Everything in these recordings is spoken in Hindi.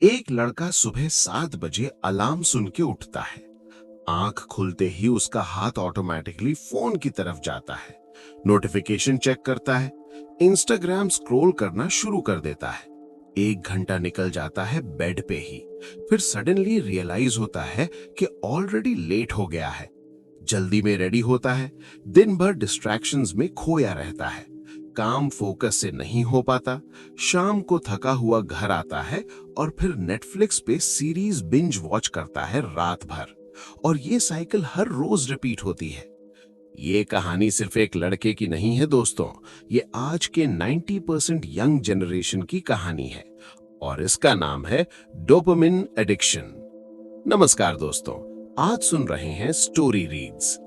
एक लड़का सुबह 7 बजे अलार्म सुन के उठता है। आंख खुलते ही उसका हाथ ऑटोमेटिकली फोन की तरफ जाता है। नोटिफिकेशन चेक करता है, इंस्टाग्राम स्क्रॉल करना शुरू कर देता है। 1 घंटा निकल जाता है बेड पे ही। फिर सडनली रियलाइज होता है कि ऑलरेडी लेट हो गया है। जल्दी में रेडी होता है, दिन भर डिस्ट्रैक्शंस में खोया रहता है। काम फोकस से नहीं हो पाता। शाम को थका हुआ घर आता है और फिर नेटफ्लिक्स पे सीरीज बिंज वॉच करता है रात भर। और ये साइकिल हर रोज रिपीट होती है। ये कहानी सिर्फ एक लड़के की नहीं है दोस्तों, ये आज के 90% यंग जनरेशन की कहानी है। और इसका नाम है डोपामिन एडिक्शन। नमस्कार दोस्तों, आज सुन रहे हैं स्टोरी रीड्स।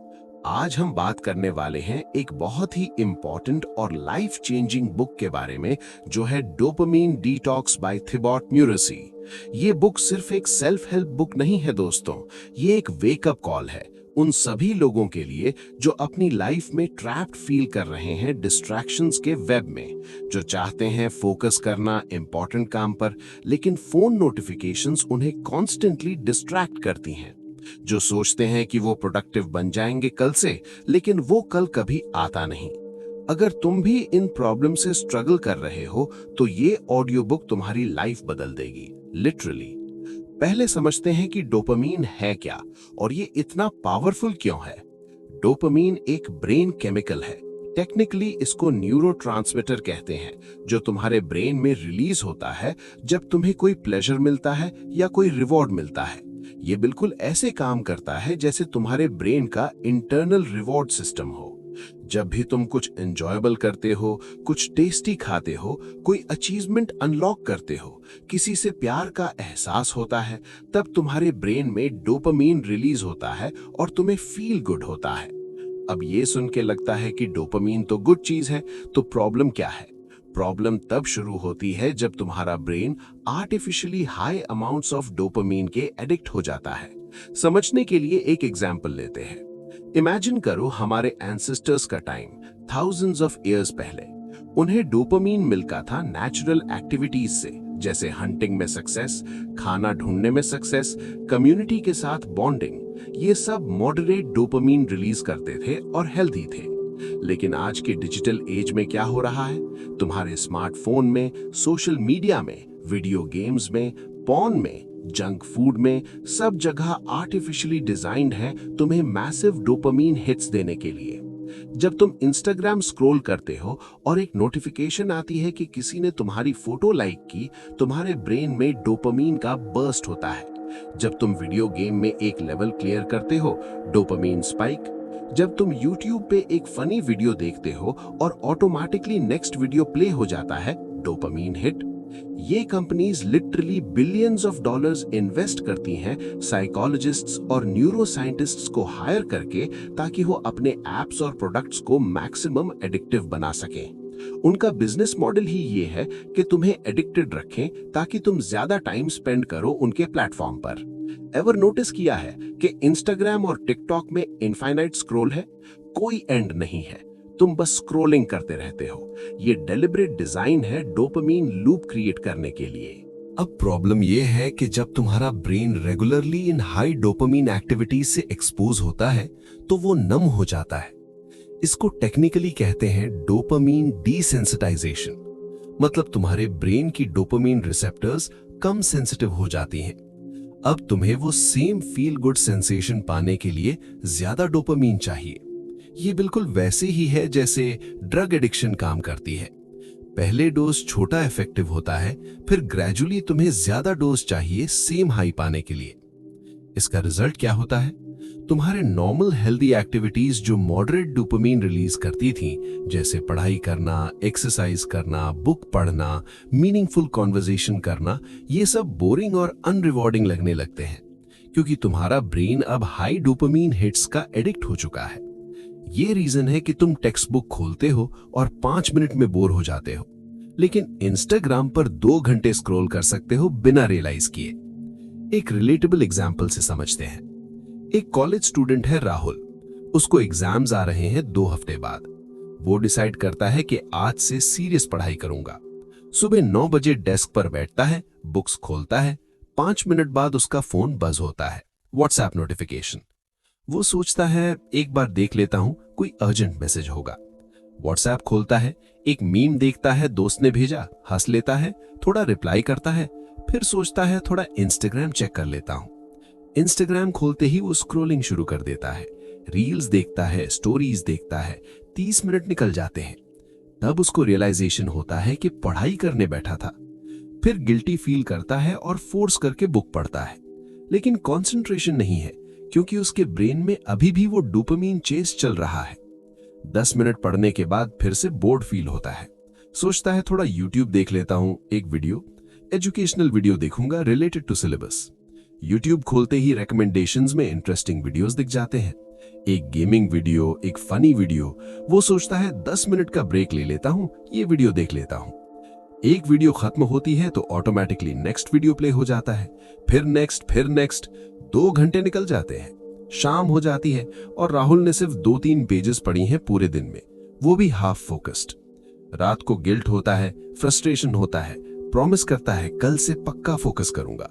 आज हम बात करने वाले हैं एक बहुत ही इंपॉर्टेंट और लाइफ चेंजिंग बुक के बारे में, जो है डोपामिन डिटॉक्स बाय थिबॉट म्यूरसी। ये बुक सिर्फ एक सेल्फ हेल्प बुक नहीं है दोस्तों, ये एक वेकअप कॉल है उन सभी लोगों के लिए जो अपनी लाइफ में ट्रैप्ड फील कर रहे हैं डिस्ट्रैक्शंस के वेब में, जो चाहते हैं फोकस करना इंपॉर्टेंट काम पर, लेकिन फोन नोटिफिकेशंस उन्हें कॉन्स्टेंटली डिस्ट्रैक्ट करती हैं, जो सोचते हैं कि वो प्रोडक्टिव बन जाएंगे कल से, लेकिन वो कल कभी आता नहीं। अगर तुम भी इन प्रॉब्लम से स्ट्रगल कर रहे हो तो ये ऑडियो बुक तुम्हारी लाइफ बदल देगी, लिटरली। पहले समझते हैं कि डोपामीन है क्या और ये इतना पावरफुल क्यों है। डोपामीन एक ब्रेन केमिकल है। टेक्निकली इसको न्यूरोट्रांसमीटर कहते हैं, जो तुम्हारे ब्रेन में रिलीज होता है जब तुम्हें कोई प्लेजर मिलता है या कोई रिवॉर्ड मिलता है। ये बिल्कुल ऐसे काम करता है जैसे तुम्हारे ब्रेन का इंटरनल रिवॉर्ड सिस्टम हो। जब भी तुम कुछ एंजॉयबल करते हो, कुछ टेस्टी खाते हो, कोई अचीवमेंट अनलॉक करते हो, किसी से प्यार का एहसास होता है, तब तुम्हारे ब्रेन में डोपामीन रिलीज होता है और तुम्हें फील गुड होता है। अब ये सुन के लगता है कि डोपामीन तो गुड चीज है, तो प्रॉब्लम क्या है? प्रॉब्लम तब शुरू होती है जब तुम्हारा brain artificially high amounts of dopamine के एडिक्ट हो जाता है। समझने के लिए एक एग्जांपल लेते हैं। इमेजिन करो हमारे एंसेस्टर्स का टाइम, थाउजेंड्स ऑफ इयर्स पहले। उन्हें डोपामीन मिलता था नेचुरल एक्टिविटीज से, जैसे हंटिंग में सक्सेस, खाना ढूंढने में सक्सेस, कम्युनिटी के साथ बॉन्डिंग। ये सब मॉडरेट डोपामीन रिलीज करते थे और हेल्दी थे। लेकिन आज के डिजिटल एज में क्या हो रहा है? तुम्हारे स्मार्टफोन में, सोशल मीडिया में, वीडियो गेम्स में, पॉर्न में, जंक फूड में, सब जगह आर्टिफिशियली डिजाइंड है तुम्हें मैसिव डोपामीन हिट्स देने के लिए। जब तुम इंस्टाग्राम स्क्रॉल करते हो और एक नोटिफिकेशन आती है कि किसी ने तुम्हारी फोटो लाइक की, तुम्हारे ब्रेन में डोपामीन का बर्स्ट होता है। जब तुम वीडियो गेम में एक लेवल क्लियर करते हो, डोपामीन स्पाइक। जब तुम YouTube पे एक फनी वीडियो देखते हो और ऑटोमेटिकली नेक्स्ट वीडियो प्ले हो जाता है, डोपामीन हिट। ये companies literally billions of dollars invest करती हैं साइकोलॉजिस्ट्स और न्यूरो साइंटिस्ट्स को हायर करके, ताकि वो अपने एप्स और प्रोडक्ट्स को मैक्सिमम एडिक्टिव बना सकें। उनका बिजनेस मॉडल ही ये है कि तुम्हें एडिक्टेड रखें ताकि तुम ज्यादा टाइम स्पेंड करो उनके प्लेटफॉर्म पर। एवर नोटिस किया है कि इंस्टाग्राम और टिकटॉक में इनफाइनाइट स्क्रॉल है, कोई एंड नहीं है, तुम बस स्क्रॉलिंग करते रहते हो। ये डेलिब्रेट डिजाइन है डोपामीन लूप क्रिएट करने के लिए। अब प्रॉब्लम ये है कि जब तुम्हारा brain regularly in high dopamine activities से एक्सपोज होता है तो वो नम हो जाता है। इसको टेक्निकली कहते हैं डोपामीन डिसेंसिटाइजेशन। मतलब तुम्हारे ब्रेन की डोपामीन रिसेप्टर्स कम सेंसिटिव हो जाती हैं। अब तुम्हें वो सेम फील गुड सेंसेशन पाने के लिए ज्यादा डोपामीन चाहिए। ये बिल्कुल वैसे ही है जैसे ड्रग एडिक्शन काम करती है। पहले डोज छोटा इफेक्टिव होता है, फिर ग्रेजुअली तुम्हें ज्यादा डोज चाहिए सेम हाई पाने के लिए। इसका रिजल्ट क्या होता है? तुम्हारे नॉर्मल हेल्दी एक्टिविटीज जो मॉडरेट डोपामीन रिलीज करती थी, जैसे पढ़ाई करना, एक्सरसाइज करना, बुक पढ़ना, मीनिंगफुल कॉन्वर्सेशन करना, ये सब बोरिंग और अनरिवॉर्डिंग लगने लगते हैं, क्योंकि तुम्हारा ब्रेन अब हाई डोपामीन हिट्स का एडिक्ट हो चुका है। ये रीजन है कि तुम टेक्स्ट बुक खोलते हो और 5 मिनट में बोर हो जाते हो, लेकिन इंस्टाग्राम पर 2 घंटे स्क्रॉल कर सकते हो बिना रियलाइज किए। एक रिलेटेबल एग्जाम्पल से समझते हैं। एक कॉलेज स्टूडेंट है राहुल। उसको एग्जाम्स आ रहे हैं 2 हफ्ते बाद। वो डिसाइड करता है कि आज से सीरियस पढ़ाई करूंगा। सुबह 9 बजे डेस्क पर बैठता है, बुक्स खोलता है, 5 मिनट बाद उसका फोन बज होता है, व्हाट्सएप नोटिफिकेशन। वो सोचता है एक बार देख लेता हूं, कोई अर्जेंट मैसेज होगा। व्हाट्सएप खोलता है, एक मीम देखता है, दोस्त ने भेजा, हंस लेता है, थोड़ा रिप्लाई करता है, फिर सोचता है थोड़ा इंस्टाग्राम चेक कर लेता हूं। इंस्टाग्राम खोलते ही वो स्क्रॉलिंग शुरू कर देता है, रील्स देखता है, स्टोरीज देखता है, 30 मिनट निकल जाते हैं। तब उसको रियलाइजेशन होता है कि पढ़ाई करने बैठा था। फिर गिल्टी फील करता है और फोर्स करके बुक पढ़ता है, लेकिन कंसंट्रेशन नहीं है क्योंकि उसके ब्रेन में अभी भी वो डोपामीन चेस चल रहा है। 10 मिनट पढ़ने के बाद फिर से बोर्ड फील होता है, सोचता है थोड़ा यूट्यूब देख लेता हूं, एक वीडियो, एजुकेशनल वीडियो देखूंगा रिलेटेड टू सिलेबस। यूट्यूब खोलते ही रिकमेंडेशंस में इंटरेस्टिंग वीडियोस दिख जाते हैं, एक गेमिंग वीडियो, एक फनी वीडियो। वो सोचता है 10 मिनट का ब्रेक ले लेता हूं, ये वीडियो देख लेता हूं। एक वीडियो खत्म होती है तो ऑटोमेटिकली नेक्स्ट वीडियो प्ले हो जाता है, फिर नेक्स्ट। 2 घंटे निकल जाते हैं, शाम हो जाती है और राहुल ने सिर्फ 2-3 पेजेस पढ़ी हैं पूरे दिन में, वो भी हाफ फोकस्ड। रात को गिल्ट होता है, फ्रस्ट्रेशन होता है, प्रॉमिस करता है कल से पक्का फोकस करूंगा,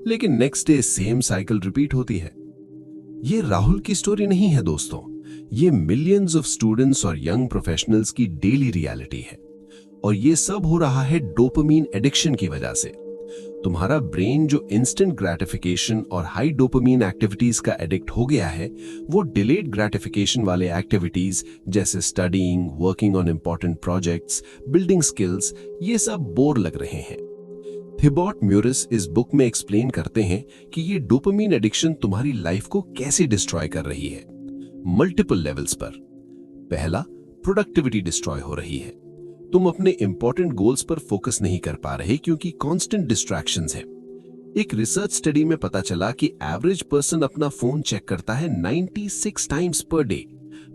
लेकिन next day same cycle repeat होती है। ये राहुल की स्टोरी नहीं है दोस्तों, ये मिलियंस ऑफ स्टूडेंट्स और यंग प्रोफेशनल्स की डेली रियलिटी है। और ये सब हो रहा है डोपामीन एडिक्शन की वजह से। तुम्हारा ब्रेन जो इंस्टेंट ग्रेटिफिकेशन और हाई डोपामीन एक्टिविटीज का एडिक्ट हो गया है, वो डिलेड ग्रेटिफिकेशन वाले एक्टिविटीज जैसे studying, working on important projects, building skills, ये सब बोर लग रहे हैं। थिबॉट म्यूरिस इस बुक में एक्सप्लेन करते हैं कि ये डोपामीन एडिक्शन तुम्हारी लाइफ को कैसे डिस्ट्रॉय कर रही है, मल्टीपल लेवल्स पर। पहला, प्रोडक्टिविटी डिस्ट्रॉय हो रही है। तुम अपने इंपॉर्टेंट गोल्स पर फोकस नहीं कर पा रहे क्योंकि कांस्टेंट डिस्ट्रैक्शंस हैं। एक रिसर्च स्टडी में पता चला कि एवरेज पर्सन अपना फोन चेक करता है 96 टाइम्स पर डे,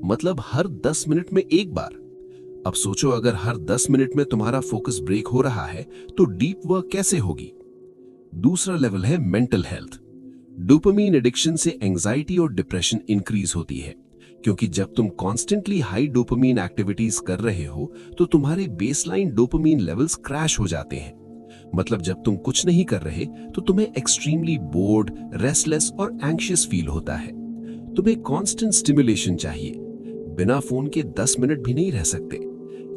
मतलब हर 10 मिनट में एक बार। अब सोचो अगर हर 10 मिनट में तुम्हारा फोकस ब्रेक हो रहा है तो डीप वर्क कैसे होगी। दूसरा लेवल है मेंटल हेल्थ। डोपामीन एडिक्शन से एंजाइटी और डिप्रेशन इंक्रीज होती है क्योंकि जब तुम कॉन्स्टेंटली हाई डोपामीन एक्टिविटीज कर रहे हो तो तुम्हारे बेसलाइन डोपामीन लेवल्स क्रैश हो जाते हैं। मतलब जब तुम कुछ नहीं कर रहे तो तुम्हें एक्सट्रीमली बोर्ड, रेस्टलेस और एंग्शियस फील होता है। तुम्हें कांस्टेंट स्टिमुलेशन चाहिए, बिना फोन के 10 मिनट भी नहीं रह सकते।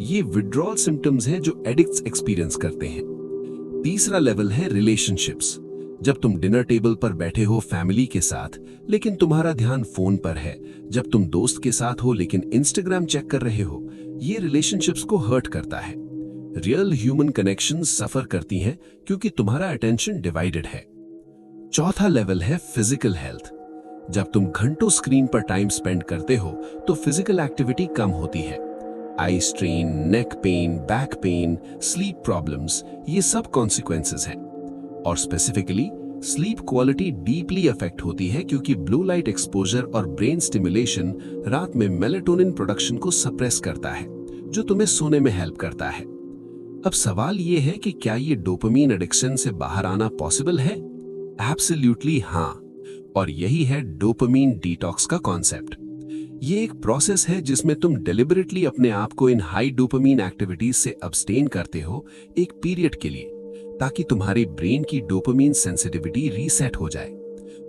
ये विड्रॉल सिम्टम्स हैं जो एडिक्ट्स एक्सपीरियंस करते हैं। तीसरा लेवल है रिलेशनशिप्स। जब तुम डिनर टेबल पर बैठे हो फैमिली के साथ लेकिन तुम्हारा ध्यान फोन पर है, जब तुम दोस्त के साथ हो लेकिन इंस्टाग्राम चेक कर रहे हो, ये रिलेशनशिप्स को हर्ट करता है। रियल ह्यूमन कनेक्शंस सफर करती हैं क्योंकि तुम्हारा अटेंशन डिवाइडेड है। चौथा लेवल है फिजिकल हेल्थ। जब तुम घंटों स्क्रीन पर टाइम स्पेंड करते हो तो फिजिकल एक्टिविटी कम होती है। Eye strain, neck pain, back pain, sleep problems, ये सब कॉन्सिक्वेंसेस हैं। और specifically sleep quality deeply affect होती है क्योंकि ब्लू लाइट एक्सपोजर और ब्रेन स्टिमुलेशन रात में मेलेटोनिन प्रोडक्शन को सप्रेस करता है, जो तुम्हें सोने में हेल्प करता है। अब सवाल ये है कि क्या ये डोपामीन एडिक्शन से बाहर आना पॉसिबल है? एब्सोल्युटली हाँ, और यही है डोपामीन डिटॉक्स का कॉन्सेप्ट। ये एक प्रोसेस है जिसमें तुम डेलिबरेटली अपने आप को इन हाई डोपामीन एक्टिविटीज से अब्सटेन करते हो एक पीरियड के लिए, ताकि तुम्हारे ब्रेन की डोपामीन सेंसिटिविटी रीसेट हो जाए।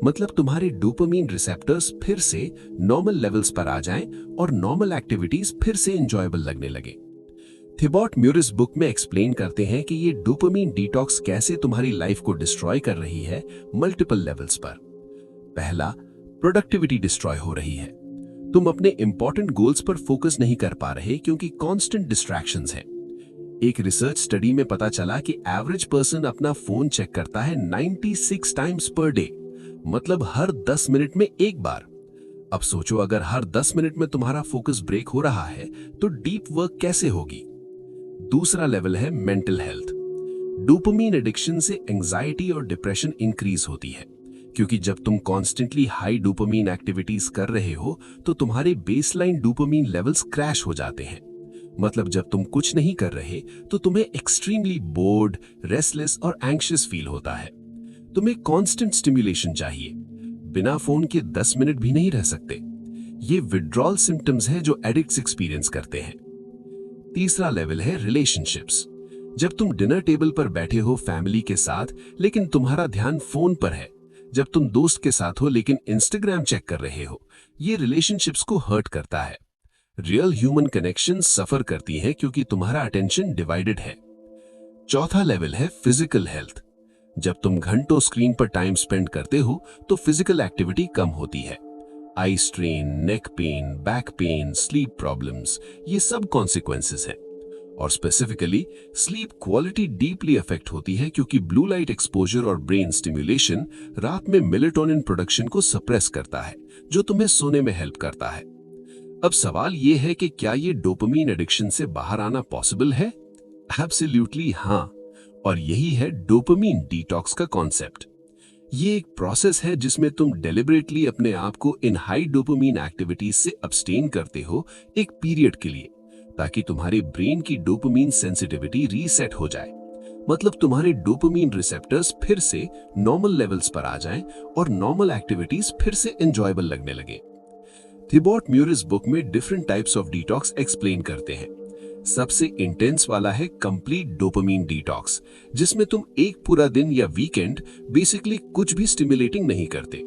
मतलब तुम्हारे डोपामीन रिसेप्टर्स फिर से नॉर्मल लेवल्स पर आ जाएं और नॉर्मल एक्टिविटीज फिर से एंजॉयबल लगने लगे। थिबॉट म्यूरिस बुक में एक्सप्लेन करते हैं कि ये डोपामीन डिटॉक्स कैसे तुम्हारी लाइफ को डिस्ट्रॉय कर रही है मल्टीपल लेवल्स पर। पहला, प्रोडक्टिविटी डिस्ट्रॉय हो रही है। तुम अपने इंपॉर्टेंट गोल्स पर फोकस नहीं कर पा रहे क्योंकि कांस्टेंट डिस्ट्रैक्शंस हैं। एक रिसर्च स्टडी में पता चला कि एवरेज पर्सन अपना फोन चेक करता है 96 टाइम्स पर डे, मतलब हर 10 मिनट में एक बार। अब सोचो अगर हर 10 मिनट में तुम्हारा फोकस ब्रेक हो रहा है तो डीप वर्क कैसे होगी। दूसरा लेवल है मेंटल हेल्थ। डोपामीन एडिक्शन से एंजाइटी और डिप्रेशन इंक्रीज होती है क्योंकि जब तुम कॉन्स्टेंटली हाई डोपामीन एक्टिविटीज कर रहे हो तो तुम्हारे बेसलाइन डोपामीन लेवल्स क्रैश हो जाते हैं। मतलब जब तुम कुछ नहीं कर रहे तो तुम्हें एक्सट्रीमली बोर्ड, रेस्टलेस और एंग्शियस फील होता है। तुम्हें कांस्टेंट स्टिमुलेशन चाहिए, बिना फोन के 10 मिनट भी नहीं रह सकते। ये विड्रॉल सिम्टम्स हैं जो एडिक्ट्स एक्सपीरियंस करते हैं। तीसरा लेवल है रिलेशनशिप्स। जब तुम डिनर टेबल पर बैठे हो फैमिली के साथ लेकिन तुम्हारा ध्यान फोन पर है, जब तुम दोस्त के साथ हो लेकिन इंस्टाग्राम चेक कर रहे हो, ये रिलेशनशिप्स को हर्ट करता है। रियल ह्यूमन कनेक्शन सफर करती हैं क्योंकि तुम्हारा अटेंशन डिवाइडेड है। चौथा लेवल है फिजिकल हेल्थ। जब तुम घंटों स्क्रीन पर टाइम स्पेंड करते हो तो फिजिकल एक्टिविटी कम होती है। Eye strain, neck pain, back pain, sleep problems, ये सब कॉन्सिक्वेंसेस हैं। और specifically sleep quality deeply affect होती है क्योंकि ब्लू लाइट एक्सपोजर और ब्रेन स्टिम्युलेशन रात में मेलेटोनिन प्रोडक्शन को सप्रेस करता है, जो तुम्हें सोने में हेल्प करता है। अब सवाल ये है कि क्या ये डोपामीन एडिक्शन से बाहर आना पॉसिबल है? एब्सोल्युटली हाँ, और यही है डोपामीन डिटॉक्स का कॉन्सेप्ट। ये एक प्रोसेस है जिसमें तुम डेलिबरेटली अपने आप को इन हाई डोपामीन एक्टिविटीज से अब्सटेन करते हो एक पीरियड के लिए, ताकि तुम्हारे ब्रेन की डोपामीन सेंसिटिविटी रीसेट हो जाए। मतलब तुम्हारे डोपामीन रिसेप्टर्स फिर से नॉर्मल लेवल्स पर आ जाएं और नॉर्मल एक्टिविटीज फिर से एंजॉयबल लगने लगे। थिबॉट म्यूरिस बुक में different types of detox explain करते हैं। सबसे इंटेंस वाला है कंप्लीट डोपामीन डिटॉक्स, जिसमें तुम एक पूरा दिन या वीकेंड बेसिकली कुछ भी स्टिमुलेटिंग नहीं करते।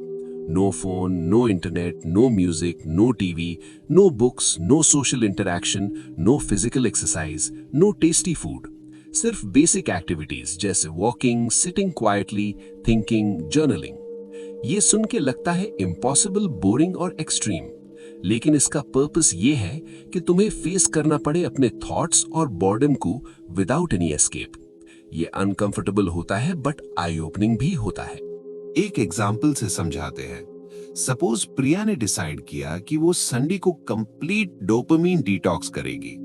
No phone, no internet, no music, no TV, no books, no social interaction, no physical exercise, no tasty food. सिर्फ बेसिक एक्टिविटीज जैसे walking, sitting quietly, thinking, journaling. ये सुन के लगता है इम्पॉसिबल, बोरिंग और एक्सट्रीम, लेकिन इसका पर्पस ये है कि तुम्हें फेस करना पड़े अपने थॉट्स और बॉर्डम को विदाउट एनी एस्केप। ये अनकंफर्टेबल होता है बट आई ओपनिंग भी होता है। एक एग्जाम्पल से समझाते हैं। सपोज प्रिया ने डिसाइड किया कि वो संडे को कंप्लीट डोपामीन डिटॉक्स करेगी।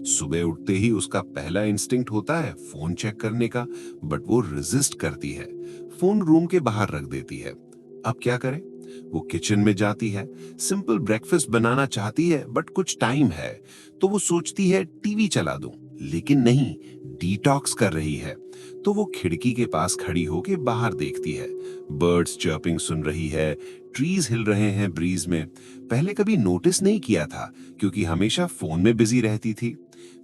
सुबह उठते ही उसका पहला इंस्टिंक्ट होता है फोन चेक करने का, बट वो रेजिस्ट करती है, फोन रूम के बाहर रख देती है। अब क्या करे? वो किचन में जाती है, सिंपल ब्रेकफास्ट बनाना चाहती है, बट कुछ टाइम है तो वो सोचती है टीवी चला दूं, लेकिन नहीं, डिटॉक्स कर रही है। तो वो खिड़की के पास खड़ी होके बाहर देखती है, बर्ड्स चर्पिंग सुन रही है, ट्रीज हिल रहे हैं ब्रीज में। पहले कभी नोटिस नहीं किया था क्योंकि हमेशा फोन में बिजी रहती थी।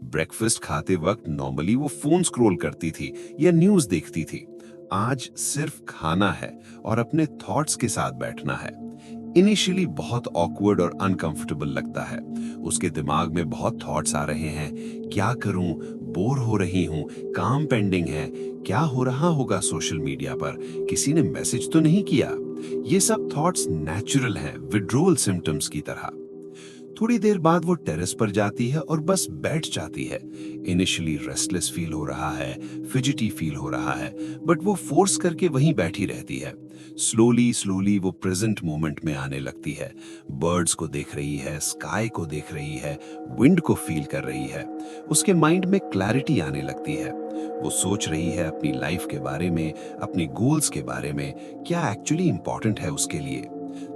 ब्रेकफास्ट खाते वक्त नॉर्मली वो फोन स्क्रॉल करती थी या न्यूज देखती थी। आज सिर्फ खाना है और अपने थॉट्स के साथ बैठना है। इनिशियली बहुत ऑकवर्ड और अनकंफर्टेबल लगता है। उसके दिमाग में बहुत थॉट्स आ रहे हैं, क्या करूं, बोर हो रही हूं, काम पेंडिंग है, क्या हो रहा होगा सोशल मीडिया पर, किसी ने मैसेज तो नहीं किया। ये सब थॉट्स नेचुरल हैं, विड्रोवल सिम्टम्स की तरह। थोड़ी देर बाद वो टेरेस पर जाती है और बस बैठ जाती है। इनिशियली रेस्टलेस फील हो रहा है, फिजिटी फील हो रहा है, बट वो फोर्स करके वहीं बैठी रहती है। स्लोली स्लोली वो प्रेजेंट मोमेंट में आने लगती है। बर्ड्स को देख रही है, स्काई को देख रही है, विंड को फील कर रही है। उसके माइंड में क्लैरिटी आने लगती है। वो सोच रही है अपनी लाइफ के बारे में, अपनी गोल्स के बारे में, क्या एक्चुअली इंपॉर्टेंट है उसके लिए।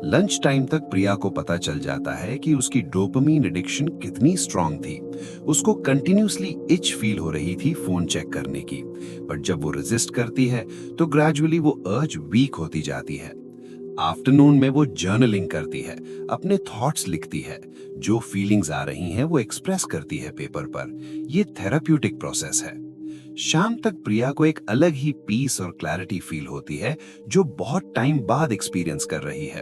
लंच टाइम तक प्रिया को पता चल जाता है कि उसकी डोपामीन एडिक्शन कितनी स्ट्रांग थी। उसको कंटिन्यूसली इच फील हो रही थी फोन चेक करने की, बट जब वो रेजिस्ट करती है तो ग्रेजुअली वो अर्ज वीक होती जाती है। आफ्टरनून में वो जर्नलिंग करती है, अपने थॉट्स लिखती है, जो फीलिंग्स आ रही हैं वो एक्सप्रेस करती है पेपर पर। ये थेराप्यूटिक प्रोसेस है। शाम तक प्रिया को एक अलग ही पीस और क्लैरिटी फील होती है, जो बहुत टाइम बाद एक्सपीरियंस कर रही है।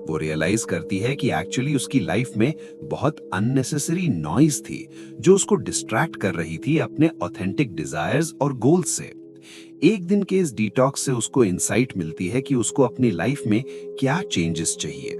वो रियलाइज करती है कि एक्चुअली उसकी लाइफ में बहुत अननेसेसरी नॉइज थी, जो उसको डिस्ट्रैक्ट कर रही थी अपने ऑथेंटिक डिजायर्स और गोल्स से। एक दिन के इस डिटॉक्स से उसको इंसाइट मिलती है कि उसको अपनी लाइफ में क्या चेंजेस चाहिए।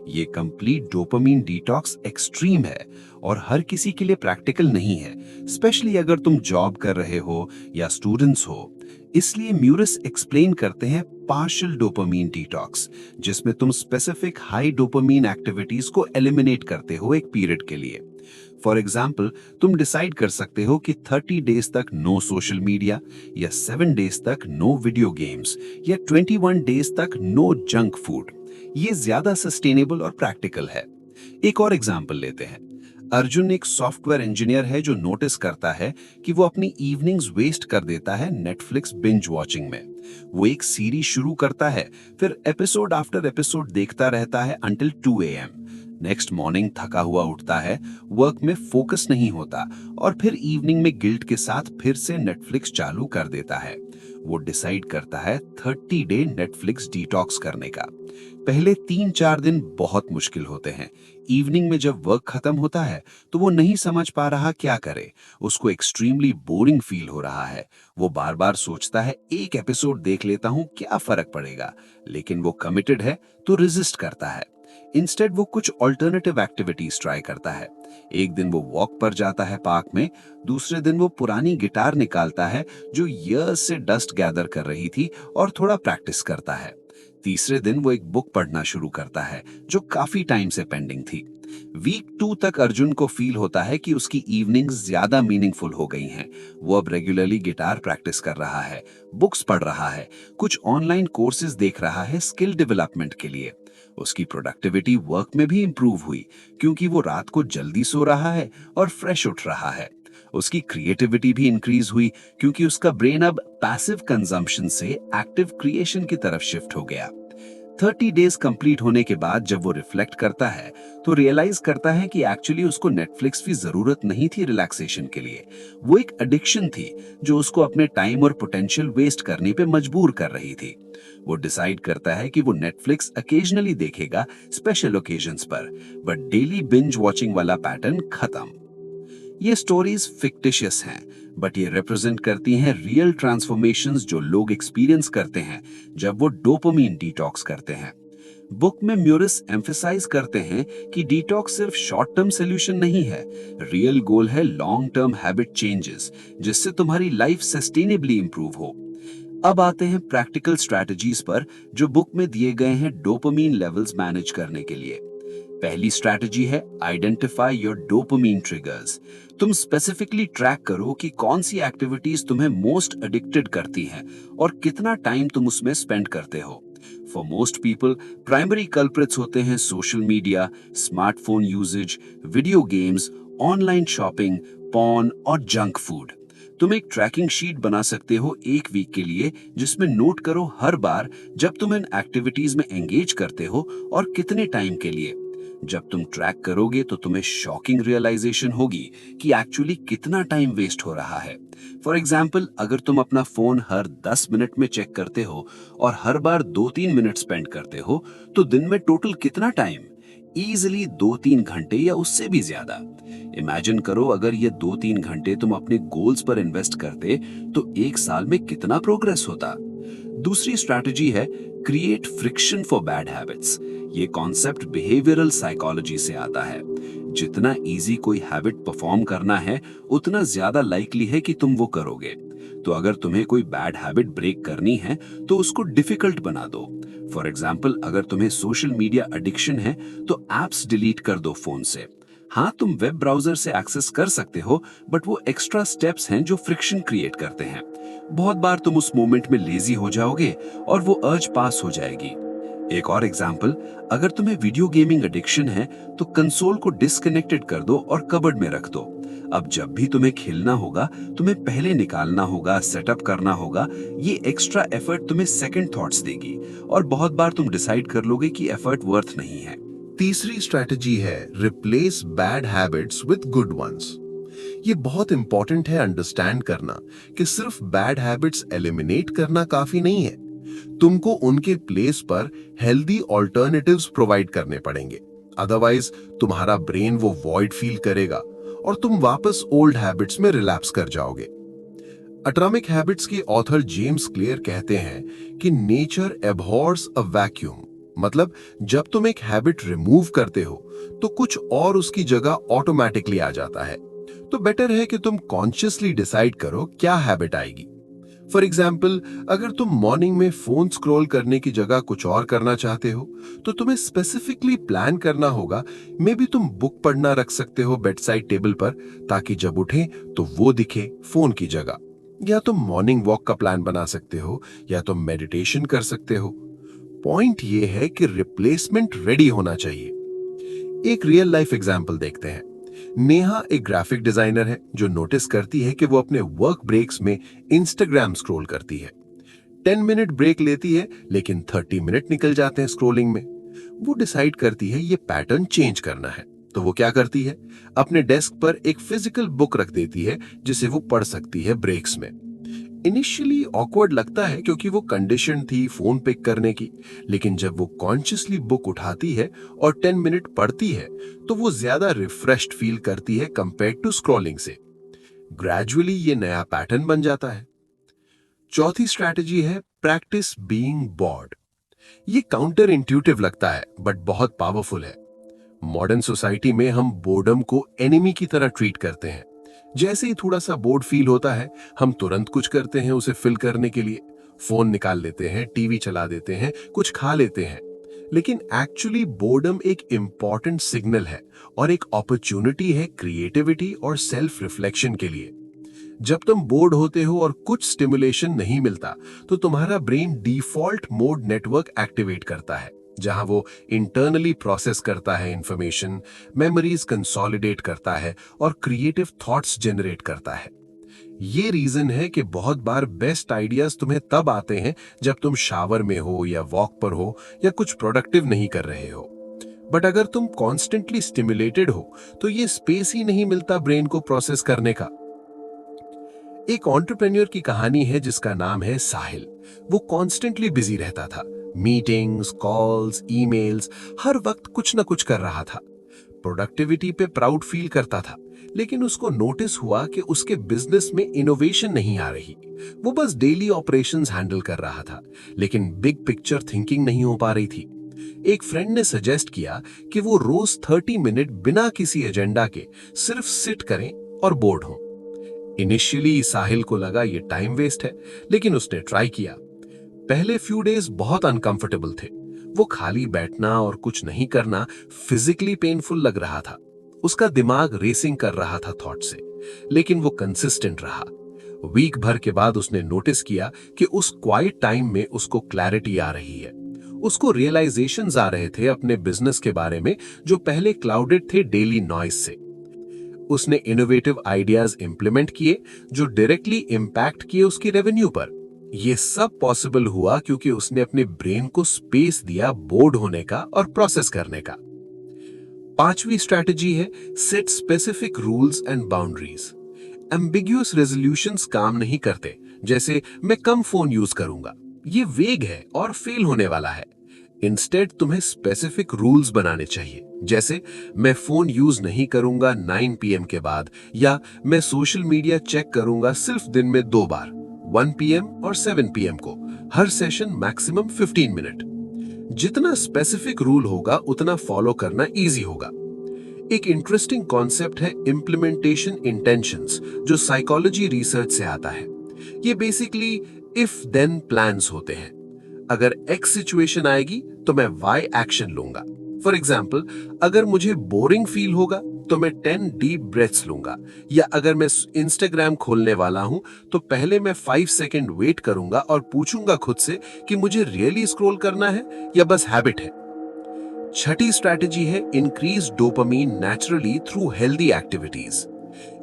ये कंप्लीट डोपामीन डिटॉक्स एक्सट्रीम है और हर किसी के लिए प्रैक्टिकल नहीं है, स्पेशली अगर तुम जॉब कर रहे हो या स्टूडेंट्स हो। इसलिए म्यूरिस एक्सप्लेन करते हैं पार्शियल डोपामीन डिटॉक्स, जिसमें तुम स्पेसिफिक हाई डोपामीन एक्टिविटीज को एलिमिनेट करते हो एक पीरियड के लिए। फॉर एग्जाम्पल, तुम डिसाइड कर सकते हो कि 30 डेज तक नो सोशल मीडिया, या 7 डेज तक नो वीडियो गेम्स, या 21 डेज तक नो जंक फूड। ये ज्यादा सस्टेनेबल और प्रैक्टिकल है। एक और एग्जाम्पल लेते हैं। अर्जुन एक सॉफ्टवेयर इंजीनियर है जो नोटिस करता है कि वो अपनी इवनिंग्स वेस्ट कर देता है नेटफ्लिक्स बिंज वॉचिंग में। वो एक सीरीज शुरू करता है, फिर एपिसोड आफ्टर एपिसोड देखता रहता है अंटिल 2 AM। नेक्स्ट मॉर्निंग थका हुआ उठता है, वर्क में फोकस नहीं होता और फिर इवनिंग में गिल्ट के साथ फिर से नेटफ्लिक्स चालू कर देता है। वो डिसाइड करता है 30 डे नेटफ्लिक्स डिटॉक्स करने का। पहले 3-4 दिन बहुत मुश्किल होते हैं। इवनिंग में जब वर्क खत्म होता है तो वो नहीं समझ पा रहा क्या करे। उसको एक्सट्रीमली बोरिंग फील हो रहा है। वो बार बार सोचता है एक एपिसोड देख लेता हूँ, क्या फर्क पड़ेगा। लेकिन वो कमिटेड है तो रेजिस्ट करता है। इंस्टेड वो कुछ ऑल्टरनेटिव एक्टिविटीज ट्राई करता है। एक दिन वो वॉक पर जाता है पार्क में, दूसरे दिन वो पुरानी गिटार निकालता है जो ईयर्स से डस्ट गैदर कर रही थी और थोड़ा प्रैक्टिस करता है। तीसरे दिन वो एक बुक पढ़ना शुरू करता है जो काफी टाइम से पेंडिंग थी। वीक 2 तक अर्जुन को फील होता है कि उसकी इवनिंग्स ज्यादा मीनिंगफुल हो गई हैं। वो अब रेगुलरली गिटार प्रैक्टिस कर रहा है, बुक्स पढ़ रहा है, कुछ ऑनलाइन कोर्सेज देख रहा है स्किल डेवलपमेंट के लिए। उसकी प्रोडक्टिविटी वर्क में भी इंप्रूव हुई क्योंकि वो रात को जल्दी सो रहा है और फ्रेश उठ रहा है। उसकी क्रिएटिविटी भी इंक्रीज हुई क्योंकि उसका ब्रेन अब पैसिव कंजम्पशन से एक्टिव क्रिएशन की तरफ शिफ्ट हो गया। 30 डेज कंप्लीट होने के बाद जब वो रिफ्लेक्ट करता है तो रियलाइज करता है कि एक्चुअली उसको नेटफ्लिक्स की जरूरत नहीं थी रिलैक्सेशन के लिए। वो एक एडिक्शन थी जो उसको अपने टाइम और पोटेंशियल वेस्ट करने पे मजबूर कर रही थी। वो डिसाइड करता है कि वो नेटफ्लिक्स अकेजनली देखेगा स्पेशल ओकेजन्स पर, बट डेली बिंज वॉचिंग वाला पैटर्न खत्म। ये स्टोरीज फिक्टिशियस हैं, बट ये रिप्रेजेंट करती हैं रियल ट्रांसफॉर्मेशंस जो लोग एक्सपीरियंस करते हैं जब वो डोपामीन डिटॉक्स करते हैं। बुक में म्यूरिस एम्फसाइज करते हैं कि डिटॉक्स सिर्फ शॉर्ट टर्म सॉल्यूशन नहीं है, रियल गोल है लॉन्ग टर्म हैबिट चेंजेस जिससे तुम्हारी लाइफ सस्टेनेबली इंप्रूव हो। अब आते हैं प्रैक्टिकल स्ट्रैटेजीज पर जो बुक में दिए गए हैं डोपामीन लेवल्स मैनेज करने के लिए। पहली स्ट्रैटेजी है आइडेंटिफाई योर डोपामीन ट्रिगर्स। तुम स्पेसिफिकली ट्रैक करो कि कौन सी एक्टिविटीज तुम्हें मोस्ट एडिक्टेड करती हैं और कितना टाइम तुम उसमें स्पेंड करते हो। For most people primary culprits होते हैं social media, smartphone usage, video games, online shopping, porn और जंक फूड। तुम एक ट्रैकिंग शीट बना सकते हो एक वीक के लिए जिसमें नोट करो हर बार जब तुम इन एक्टिविटीज में एंगेज करते हो और कितने टाइम के लिए। जब तुम ट्रैक करोगे तो तुम्हें शॉकिंग रियलाइजेशन होगी कि एक्चुअली कितना टाइम वेस्ट हो रहा है। फॉर एग्जाम्पल, अगर तुम अपना फोन हर 10 मिनट में चेक करते हो और हर बार 2-3 मिनट स्पेंड करते हो तो दिन में टोटल कितना टाइम? इजिली 2-3 घंटे या उससे भी ज्यादा। इमेजिन करो अगर ये 2-3 घंटे तुम अपने गोल्स पर इन्वेस्ट करते तो एक साल में कितना प्रोग्रेस होता। दूसरी स्ट्रैटेजी है create friction for bad habits. ये कॉन्सेप्ट बिहेवियरल साइकोलॉजी से आता है। जितना इजी कोई हैबिट परफॉर्म करना है उतना ज्यादा लाइकली है कि तुम वो करोगे। तो अगर तुम्हें कोई बैड हैबिट ब्रेक करनी है तो उसको डिफिकल्ट बना दो। फॉर एग्जाम्पल, अगर तुम्हें सोशल मीडिया एडिक्शन है तो एप्स डिलीट कर दो फोन से। हाँ, तुम वेब ब्राउजर से एक्सेस कर सकते हो, बट वो एक्स्ट्रा स्टेप्स हैं जो फ्रिक्शन क्रिएट करते हैं। बहुत बार तुम उस मोमेंट में लेजी हो जाओगे और वो अर्ज पास हो जाएगी। एक और एग्जाम्पल, अगर तुम्हें वीडियो गेमिंग एडिक्शन है तो कंसोल को डिस्कनेक्टेड कर दो और कबर्ड में रख दो। अब जब भी तुम्हें खेलना होगा तुम्हें पहले निकालना होगा, सेटअप करना होगा। ये एक्स्ट्रा एफर्ट तुम्हें सेकंड थॉट्स देगी और बहुत बार तुम डिसाइड कर लोगे कि एफर्ट वर्थ नहीं है। तीसरी स्ट्रैटेजी है replace bad habits with good ones. ये बहुत इंपॉर्टेंट है अंडरस्टैंड करना कि सिर्फ बैड हैबिट्स एलिमिनेट करना काफी नहीं है। तुमको उनके प्लेस पर हेल्दी ऑल्टरनेटिव्स प्रोवाइड करने पड़ेंगे। अदरवाइज तुम्हारा ब्रेन वो वॉइड फील करेगा और तुम वापस ओल्ड हैबिट्स में रिलैप्स कर जाओगे। एटॉमिक हैबिट्स के ऑथर जेम्स क्लियर कहते हैं कि नेचर एबहॉर्स अ वैक्यूम। मतलब जब तुम एक हैबिट रिमूव करते हो तो कुछ और उसकी जगह ऑटोमेटिकली आ जाता है। तो बेटर है कि तुम कॉन्शियसली डिसाइड करो क्या हैबिट आएगी। फॉर एग्जाम्पल, अगर तुम मॉर्निंग में फोन स्क्रॉल करने की जगह कुछ और करना चाहते हो तो तुम्हें स्पेसिफिकली प्लान करना होगा। मे बी तुम बुक पढ़ना रख सकते हो बेड साइड टेबल पर ताकि जब उठे तो वो दिखे फोन की जगह। या तुम मॉर्निंग वॉक का प्लान बना सकते हो या तुम मेडिटेशन कर सकते हो। पॉइंट ये है कि रिप्लेसमेंट रेडी होना चाहिए। एक रियल लाइफ एग्जाम्पल देखते हैं। नेहा एक ग्राफिक डिजाइनर है जो नोटिस करती है कि वो अपने वर्क ब्रेक्स में इंस्टाग्राम स्क्रॉल करती है। 10 मिनट ब्रेक लेती है लेकिन 30 मिनट निकल जाते हैं स्क्रॉलिंग में। वो डिसाइड करती है ये पैटर्न चेंज करना है। तो वो क्या करती है, अपने डेस्क पर एक फिजिकल बुक रख देती है जिसे वो पढ़ सकती है ब्रेक्स में। इनिशियली ऑकवर्ड लगता है क्योंकि वो कंडीशन थी फोन पिक करने की, लेकिन जब वो कॉन्शियसली बुक उठाती है और 10 मिनट पढ़ती है तो वो ज्यादा रिफ्रेश्ड फील करती है कंपेयर टू स्क्रॉलिंग से। ग्रेजुअली ये नया पैटर्न बन जाता है। चौथी स्ट्रैटेजी है प्रैक्टिस बीइंग बॉर्ड। ये काउंटर इंट्यूटिव लगता है बट बहुत पावरफुल है। मॉडर्न सोसाइटी में हम बोर्डम को एनिमी की तरह ट्रीट करते हैं। जैसे ही थोड़ा सा बोर्ड फील होता है हम तुरंत कुछ करते हैं उसे फिल करने के लिए। फोन निकाल लेते हैं, टीवी चला देते हैं, कुछ खा लेते हैं। लेकिन एक्चुअली बोर्डम एक इंपॉर्टेंट सिग्नल है और एक अपॉर्चुनिटी है क्रिएटिविटी और सेल्फ रिफ्लेक्शन के लिए। जब तुम बोर्ड होते हो और कुछ स्टिमुलेशन नहीं मिलता तो तुम्हारा brain default mode network activate करता है, जहां वो इंटरनली प्रोसेस करता है इंफॉर्मेशन, मेमोरीज कंसोलिडेट करता है और क्रिएटिव थॉट्स जनरेट करता है। ये रीजन है कि बहुत बार बेस्ट आइडियाज तुम्हें तब आते हैं जब तुम शावर में हो या वॉक पर हो या कुछ प्रोडक्टिव नहीं कर रहे हो। बट अगर तुम कॉन्स्टेंटली स्टिमुलेटेड हो तो ये स्पेस ही नहीं मिलता ब्रेन को प्रोसेस करने का। एक एंटरप्रेन्योर की कहानी है जिसका नाम है साहिल। वो कॉन्स्टेंटली बिजी रहता था, मीटिंग्स, कॉल्स, ईमेल्स, हर वक्त कुछ ना कुछ कर रहा था। प्रोडक्टिविटी पे प्राउड फील करता था, लेकिन उसको नोटिस हुआ कि उसके बिजनेस में इनोवेशन नहीं आ रही। वो बस डेली ऑपरेशंस हैंडल कर रहा था, लेकिन बिग पिक्चर थिंकिंग नहीं हो पा रही थी। एक फ्रेंड ने सजेस्ट किया कि वो रोज 30 मिनट बिना किसी एजेंडा के सिर्फ सिट करें और बोर्ड हो। इनिशियली साहिल को लगा ये टाइम वेस्ट है, लेकिन उसने ट्राई किया। पहले फ्यू डेज बहुत अनकंफर्टेबल थे। वो खाली बैठना और कुछ नहीं करना फिजिकली पेनफुल लग रहा था। उसका दिमाग रेसिंग कर रहा था थॉट से, लेकिन वो कंसिस्टेंट रहा। वीक भर के बाद उसने नोटिस किया कि उस क्वाइट टाइम में उसको क्लैरिटी आ रही है। उसको रियलाइजेशंस आ रहे थे अपने बिजनेस के बारे में जो पहले क्लाउडेड थे डेली नॉइज से। उसने इनोवेटिव आइडियाज इंप्लीमेंट किए जो डायरेक्टली इंपैक्ट किए उसकी रेवेन्यू पर। यह सब पॉसिबल हुआ क्योंकि उसने अपने ब्रेन को स्पेस दिया बोर्ड होने का और प्रोसेस करने का। पांचवी स्ट्रैटेजी है set specific rules and boundaries. Ambiguous resolutions काम नहीं करते, जैसे मैं कम फोन यूज करूंगा। ये वेग है और फेल होने वाला है। इंस्टेड तुम्हें स्पेसिफिक रूल्स बनाने चाहिए, जैसे मैं फोन यूज नहीं करूंगा 9 PM के बाद, या मैं सोशल मीडिया चेक करूंगा सिर्फ दिन में 2 बार, 1 PM और 7 PM को, हर सेशन मैक्सिमम 15 मिनट। जितना स्पेसिफिक रूल होगा उतना फॉलो करना इजी होगा। एक इंटरेस्टिंग कॉन्सेप्ट है इम्प्लीमेंटेशन इंटेंशंस, जो साइकोलॉजी रिसर्च से आता है। ये बेसिकली इफ देन प्लान्स होते हैं। अगर X सिचुएशन आएगी तो मैं Y एक्शन लूंगा। फॉर एग्जाम्पल, अगर मुझे बोरिंग फील होगा तो मैं 10 डीप ब्रेथ्स लूंगा, या अगर मैं इंस्टाग्राम खोलने वाला हूं तो पहले मैं 5 सेकंड वेट करूंगा और पूछूंगा खुद से कि मुझे रियली स्क्रॉल करना है या बस हैबिट है। छठी स्ट्रैटेजी है increase dopamine naturally through healthy activities.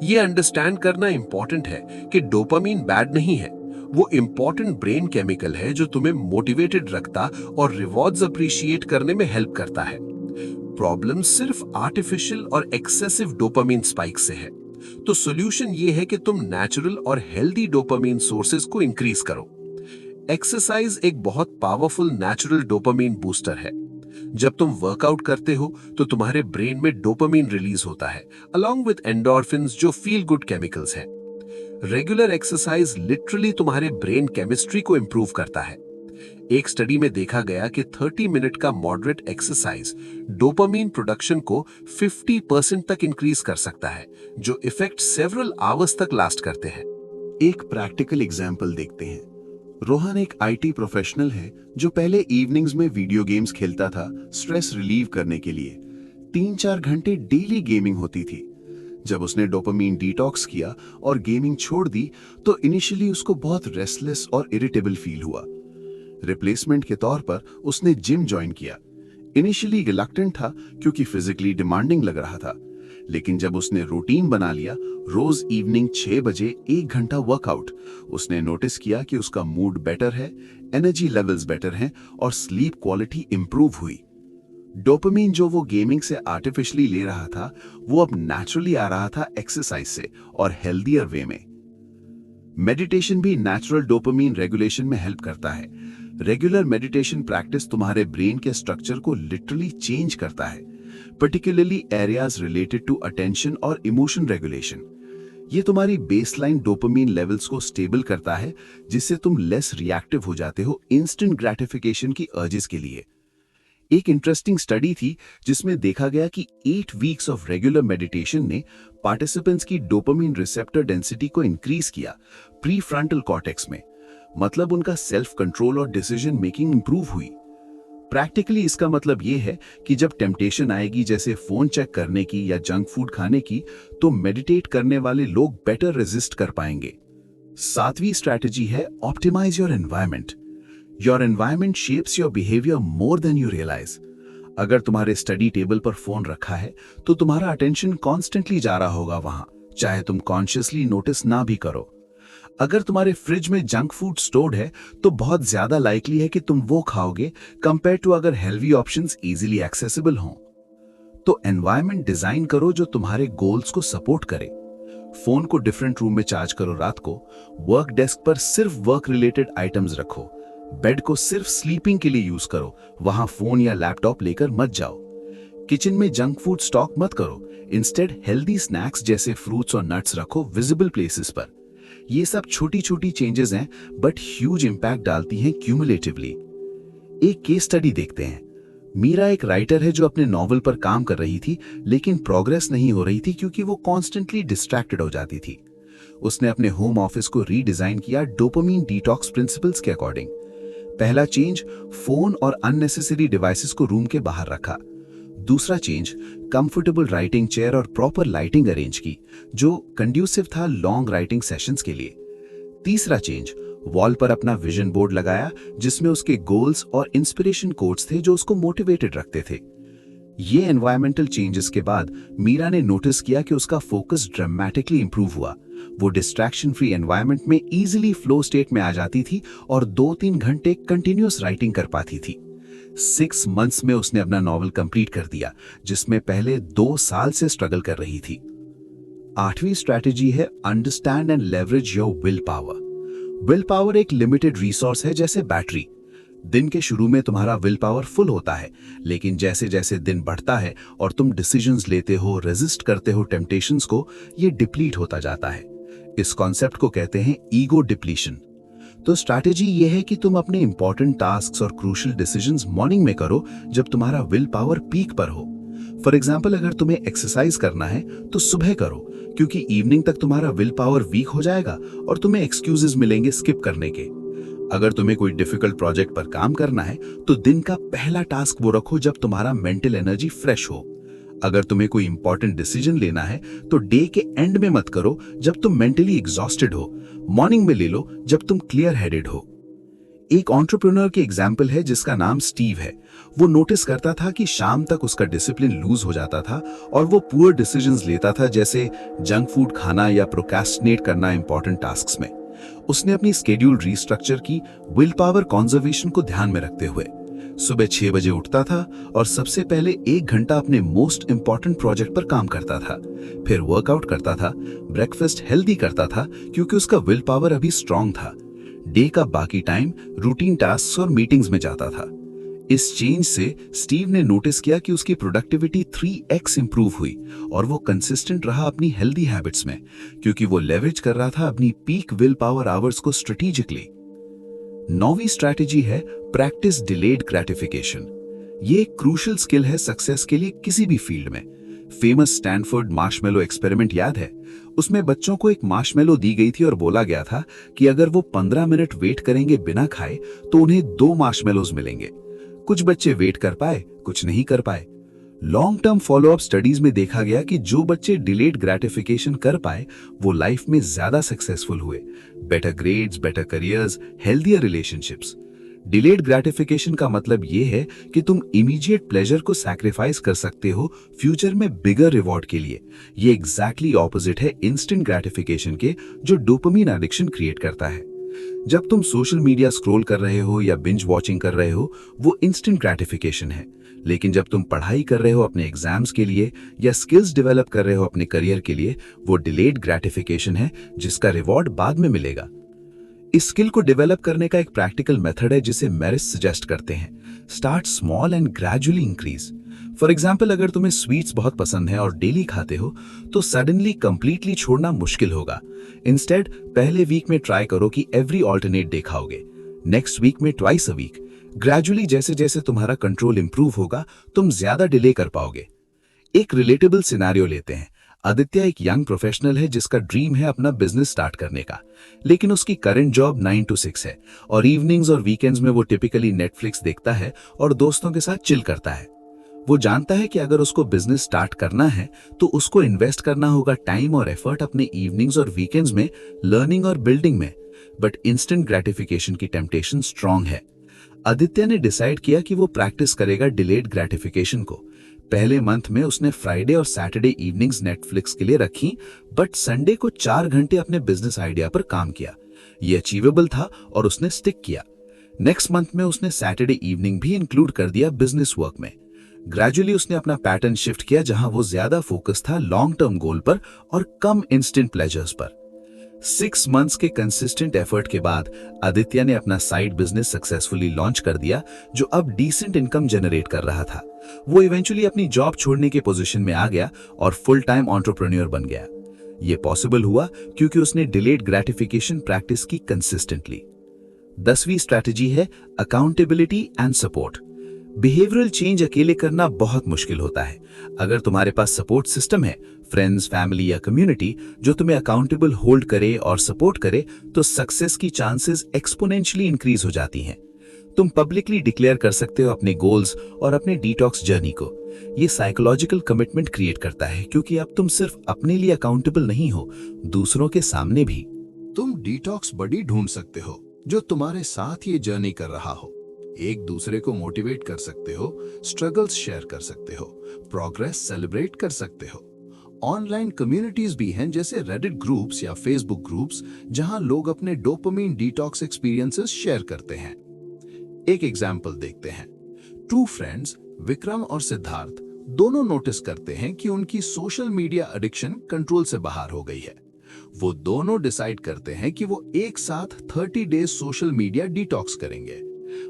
ये अंडरस्टैंड करना इंपॉर्टेंट है कि डोपामीन बैड नहीं है। वो इंपॉर्टेंट ब्रेन केमिकल है जो तुम्हें मोटिवेटेड रखता और रिवॉर्ड्स अप्रिशिएट करने में हेल्प करता है। प्रॉब्लम सिर्फ आर्टिफिशियल और एक्सेसिव डोपामीन स्पाइक से है। तो सॉल्यूशन ये है कि तुम नेचुरल और हेल्दी डोपामीन सोर्सेज को इंक्रीज करो। एक्सरसाइज एक बहुत पावरफुल नेचुरल डोपामीन बूस्टर है। जब तुम वर्कआउट करते हो तो तुम्हारे ब्रेन में डोपामीन रिलीज होता है, अलॉन्ग विद एंडोर्फिन्स जो फील गुड केमिकल्स हैं। रेगुलर एक्सरसाइज लिटरली तुम्हारे ब्रेन केमिस्ट्री को इंप्रूव करता है। एक स्टडी में देखा गया कि 30 मिनट का मॉडरेट एक्सरसाइज डोपामीन प्रोडक्शन को 50% तक इंक्रीज कर सकता है, जो इफेक्ट सेवरल आवर्स तक लास्ट करते हैं। एक प्रैक्टिकल एग्जाम्पल देखते हैं। रोहन एक IT प्रोफेशनल है जो पहले इवनिंग्स में वीडियो गेम्स खेलता था स्ट्रेस रिलीव करने के लिए। 3-4 घंटे डेली गेमिंग होती थी। जब उसने डोपामीन डिटॉक्स किया और गेमिंग छोड़ दी तो इनिशियली उसको बहुत रेस्टलेस और इरिटेबल फील हुआ। रिप्लेसमेंट के तौर पर उसने जिम ज्वाइन किया। इनिशियली रिलक्टेंट था क्योंकि फिजिकली डिमांडिंग लग रहा था, लेकिन जब उसने रूटीन बना लिया, रोज इवनिंग 6 बजे 1 घंटा वर्कआउट, उसने नोटिस किया कि उसका मूड बेटर है, एनर्जी लेवल्स बेटर हैं और स्लीप क्वालिटी इंप्रूव हुई। डोपामिन जो वो गेमिंग से आर्टिफिशियली ले रहा था, वो अब नेचुरली आ रहा था एक्सरसाइज से और हेल्दियर वे में। मेडिटेशन भी नेचुरल डोपामिन रेगुलेशन में हेल्प करता है। रेगुलर मेडिटेशन प्रैक्टिस तुम्हारे ब्रेन के स्ट्रक्चर को लिटरली चेंज करता है, particularly areas related to attention और इमोशन रेगुलेशन। ये तुम्हारी बेसलाइन डोपामिन लेवल्स को स्टेबल करता है, जिससे तुम लेस रिएक्टिव हो जाते हो इंस्टेंट ग्रेटिफिकेशन की अर्जेस के लिए। एक इंटरेस्टिंग स्टडी थी जिसमें देखा गया कि 8 वीक्स ऑफ रेगुलर मेडिटेशन ने पार्टिसिपेंट्स की डोपामिन रिसेप्टर डेंसिटी को इंक्रीज किया प्री फ्रंटल कॉर्टेक्स में। मतलब उनका सेल्फ कंट्रोल और डिसीजन मेकिंग इंप्रूव हुई। प्रैक्टिकली इसका मतलब यह है कि जब टेम्पटेशन आएगी, जैसे फोन चेक करने की या जंक फूड खाने की, तो मेडिटेट करने वाले लोग बेटर रेजिस्ट कर पाएंगे। 7वीं स्ट्रैटेजी है optimise your environment. Your environment shapes your behaviour more than you realise. अगर तुम्हारे स्टडी टेबल पर फोन रखा है तो तुम्हारा अटेंशन कॉन्स्टेंटली जा रहा होगा वहां, चाहे तुम कॉन्शियसली नोटिस ना भी करो। अगर तुम्हारे फ्रिज में जंक फूड स्टोर्ड है तो बहुत ज्यादा लाइकली है कि तुम वो खाओगे कंपेयर टू अगर हेल्दी ऑप्शंस इजीली एक्सेसिबल हों। तो एनवायरनमेंट डिजाइन करो जो तुम्हारे गोल्स को सपोर्ट करे। फोन को डिफरेंट रूम में चार्ज करो रात को, वर्क डेस्क पर सिर्फ वर्क रिलेटेड आइटम्स रखो, बेड को सिर्फ स्लीपिंग के लिए यूज करो, वहां फोन या लैपटॉप लेकर मत जाओ। किचन में जंक फूड स्टॉक मत करो, इंस्टेड हेल्दी स्नैक्स जैसे फ्रूट्स और नट्स रखो विजिबल प्लेसेस पर। ये सब छोटी छोटी चेंजेस हैं बट ह्यूज इंपैक्ट डालती हैं क्यूमुलेटिवली। एक केस स्टडी देखते हैं। मीरा एक राइटर है जो अपने नॉवल पर काम कर रही थी, लेकिन प्रोग्रेस नहीं हो रही थी क्योंकि वो कॉन्स्टेंटली डिस्ट्रैक्टेड हो जाती थी। उसने अपने होम ऑफिस को रीडिजाइन किया डोपामिन डिटॉक्स प्रिंसिपल्स के अकॉर्डिंग। पहला चेंज, फोन और अननेसेसरी डिवाइसेस को रूम के बाहर रखा। दूसरा चेंज, कंफर्टेबल राइटिंग चेयर और प्रॉपर लाइटिंग अरेंज की, जो कंड्यूसिव था लॉन्ग राइटिंग सेशंस के लिए। तीसरा चेंज, वॉल पर अपना विजन बोर्ड लगाया जिसमें उसके गोल्स और इंस्पिरेशन कोट्स थे जो उसको मोटिवेटेड रखते थे। ये एनवायरमेंटल चेंजेस के बाद मीरा ने नोटिस किया कि उसका फोकस ड्रामेटिकली इंप्रूव हुआ। वो डिस्ट्रैक्शन फ्री एनवायरनमेंट में इजीली फ्लो स्टेट में आ जाती थी और 2-3 घंटे कंटिन्यूअस राइटिंग कर पाती थी। 6 मंथ्स में उसने अपना नॉवल कंप्लीट कर दिया, जिसमें पहले 2 साल से स्ट्रगल कर रही थी। 8वीं स्ट्रैटेजी है understand and leverage your will power. Will power एक लिमिटेड रिसोर्स है जैसे बैटरी। दिन के शुरू में तुम्हारा विल पावर फुल होता है, लेकिन जैसे जैसे दिन बढ़ता है और तुम डिसीजंस लेते हो, रेजिस्ट करते हो टेम्पटेशंस को, ये डिप्लीट होता जाता है। इस कॉन्सेप्ट को कहते हैं ईगो डिप्लीशन। तो स्ट्रैटेजी ये है कि तुम अपने इंपॉर्टेंट टास्क्स और क्रूशियल डिसीजंस मॉर्निंग में करो जब तुम्हारा विल पावर पीक पर हो। फॉर एग्जाम्पल, अगर तुम्हें एक्सरसाइज करना है तो सुबह करो, क्योंकि इवनिंग तक तुम्हारा विल पावर वीक हो जाएगा और तुम्हें एक्सक्यूजेस मिलेंगे स्किप करने के। अगर तुम्हें कोई डिफिकल्ट प्रोजेक्ट पर काम करना है तो दिन का पहला टास्क वो रखो जब तुम्हारा मेंटल एनर्जी फ्रेश हो। अगर तुम्हें कोई इंपॉर्टेंट डिसीजन लेना है तो डे के एंड में मत करो जब तुम मेंटली एग्जॉस्टेड हो, मॉर्निंग में ले लो जब तुम क्लियर हेडेड हो। एक एंटरप्रेन्योर के एग्जाम्पल है जिसका नाम स्टीव है। वो नोटिस करता था कि शाम तक उसका डिसिप्लिन लूज हो जाता था और वो पुअर डिसीजंस लेता था, जैसे जंक फूड खाना या प्रोक्रेस्टिनेट करना इंपॉर्टेंट टास्क्स में। उसने अपनी स्केड्यूल रीस्ट्रक्चर की विल पावर कंजर्वेशन को ध्यान में रखते हुए। सुबह 6 बजे उठता था और सबसे पहले 1 घंटा अपने मोस्ट इंपॉर्टेंट प्रोजेक्ट पर काम करता था। फिर वर्कआउट करता था, ब्रेकफास्ट हेल्दी करता था क्योंकि उसका विल पावर अभी स्ट्रांग था। डे का बाकी टाइम रूटीन टास्क और मीटिंग्स में जाता था। इस चेंज से स्टीव ने नोटिस किया कि उसकी प्रोडक्टिविटी 3x इंप्रूव हुई और वो कंसिस्टेंट रहा अपनी हेल्दी हैबिट्स में, क्योंकि वो लेवरेज कर रहा था अपनी पीक विल पावर आवर्स को स्ट्रेटेजिकली। 9वीं स्ट्रैटेजी है प्रैक्टिस डिलेड ग्रेटिफिकेशन। ये एक क्रूशियल स्किल है सक्सेस के लिए किसी भी फील्ड में। फेमस स्टैनफोर्ड मार्शमेलो एक्सपेरिमेंट याद है? उसमें बच्चों को एक मार्शमेलो दी गई थी और बोला गया था कि अगर वो 15 मिनट वेट करेंगे बिना खाए तो उन्हें 2 मार्शमेलोज मिलेंगे। कुछ बच्चे वेट कर पाए, कुछ नहीं कर पाए। लॉन्ग टर्म फॉलोअप स्टडीज में देखा गया कि जो बच्चे डिलेड ग्रेटिफिकेशन कर पाए वो लाइफ में ज्यादा सक्सेसफुल हुए। Better grades, better careers, healthier relationships. Delayed gratification का मतलब ये है कि तुम इमीडिएट प्लेजर को सैक्रिफाइस कर सकते हो फ्यूचर में बिगर रिवॉर्ड के लिए। ये एग्जैक्टली ऑपोजिट है इंस्टेंट ग्रेटिफिकेशन के, जो डोपामिन एडिक्शन क्रिएट करता है। जब तुम सोशल मीडिया स्क्रॉल कर रहे हो या बिंज वॉचिंग कर रहे हो, वो इंस्टेंट ग्रेटिफिकेशन है। लेकिन जब तुम पढ़ाई कर रहे हो अपने एग्जाम्स के लिए या स्किल्स डेवलप कर रहे हो अपने करियर के लिए, वो डिलेड ग्रेटिफिकेशन है, जिसका रिवॉर्ड बाद में मिलेगा। इस स्किल को डेवलप करने का एक प्रैक्टिकल मेथड है जिसे मेरिस सजेस्ट करते हैं। Start small and gradually increase. For example, अगर तुम्हें स्वीट्स बहुत पसंद है और डेली खाते हो, तो सडनली कंप्लीटली छोड़ना मुश्किल होगा। इंस्टेड पहले वीक में ट्राई करो कि एवरी ऑल्टरनेट डे खाओगे, नेक्स्ट वीक में ट्वाइस अ वीक। ग्रेजुअली जैसे जैसे तुम्हारा कंट्रोल इंप्रूव होगा, तुम ज्यादा डिले कर पाओगे। एक रिलेटेबल सिनेरियो लेते हैं। आदित्य एक यंग प्रोफेशनल है जिसका ड्रीम है अपना बिजनेस स्टार्ट करने का, लेकिन उसकी करंट जॉब 9 to 6 है और इवनिंग्स और वीकेंड्स में वो टिपिकली नेटफ्लिक्स देखता है और दोस्तों के साथ चिल करता है। वो जानता है कि अगर उसको बिजनेस स्टार्ट करना है तो उसको इन्वेस्ट करना होगा टाइम और एफर्ट अपने इवनिंग्स और वीकेंड्स में, लर्निंग और बिल्डिंग में। बट इंस्टेंट ग्रेटिफिकेशन की टेम्पटेशन स्ट्रांग है। आदित्य ने डिसाइड किया कि वो प्रैक्टिस करेगा डिलेड ग्रेटिफिकेशन को। पहले मंथ में उसने फ्राइडे और सैटरडे इवनिंग्स नेटफ्लिक्स के लिए रखी, बट संडे को 4 घंटे अपने बिजनेस आइडिया पर काम किया। ये अचीवेबल था और उसने स्टिक किया। नेक्स्ट मंथ में उसने सैटरडे इवनिंग भी इंक्लूड कर दिया बिजनेस वर्क में। ग्रेजुअली उसने अपना पैटर्न शिफ्ट किया, जहां वो ज्यादा फोकस था लॉन्ग टर्म गोल पर और कम इंस्टेंट प्लेजर्स पर। 6 मंथ्स के कंसिस्टेंट एफर्ट के बाद आदित्य ने अपना साइड बिजनेस सक्सेसफुली लॉन्च कर दिया, जो अब डिसेंट इनकम जनरेट कर रहा था। वो इवेंचुअली अपनी जॉब छोड़ने के पोजीशन में आ गया और फुल टाइम एंटरप्रेन्योर बन गया। ये पॉसिबल हुआ क्योंकि उसने डिलेड ग्रेटिफिकेशन प्रैक्टिस की कंसिस्टेंटली। 10वीं स्ट्रैटेजी है accountability and support. Behavioural change अकेले करना बहुत मुश्किल होता है। अगर तुम्हारे पास सपोर्ट सिस्टम है, फ्रेंड्स, फैमिली या कम्युनिटी जो तुम्हें अकाउंटेबल होल्ड करे और सपोर्ट करे, तो सक्सेस की चांसेस एक्सपोनेंशियली इंक्रीज हो जाती हैं। तुम पब्लिकली डिक्लेयर कर सकते हो अपने गोल्स और अपने डिटॉक्स जर्नी को। ये साइकोलॉजिकल कमिटमेंट क्रिएट करता है, क्योंकि अब तुम सिर्फ अपने लिए अकाउंटेबल नहीं हो, दूसरों के सामने भी। तुम डिटॉक्स बडी ढूंढ सकते हो जो तुम्हारे साथ ये जर्नी कर रहा हो। एक दूसरे को मोटिवेट कर सकते हो, स्ट्रगल्स शेयर कर सकते हो, प्रोग्रेस सेलिब्रेट कर सकते हो। ऑनलाइन कम्युनिटीज भी हैं, जैसे रेडिट ग्रुप्स या फेसबुक ग्रुप्स, जहां लोग अपने डोपामाइन डिटॉक्स एक्सपीरियंसेस शेयर करते हैं। एक एग्जाम्पल देखते हैं। 2 फ्रेंड्स विक्रम और सिद्धार्थ दोनों नोटिस करते हैं कि उनकी सोशल मीडिया एडिक्शन कंट्रोल से बाहर हो गई है। वो दोनों डिसाइड करते हैं कि वो एक साथ 30 डेज सोशल मीडिया डिटॉक्स करेंगे।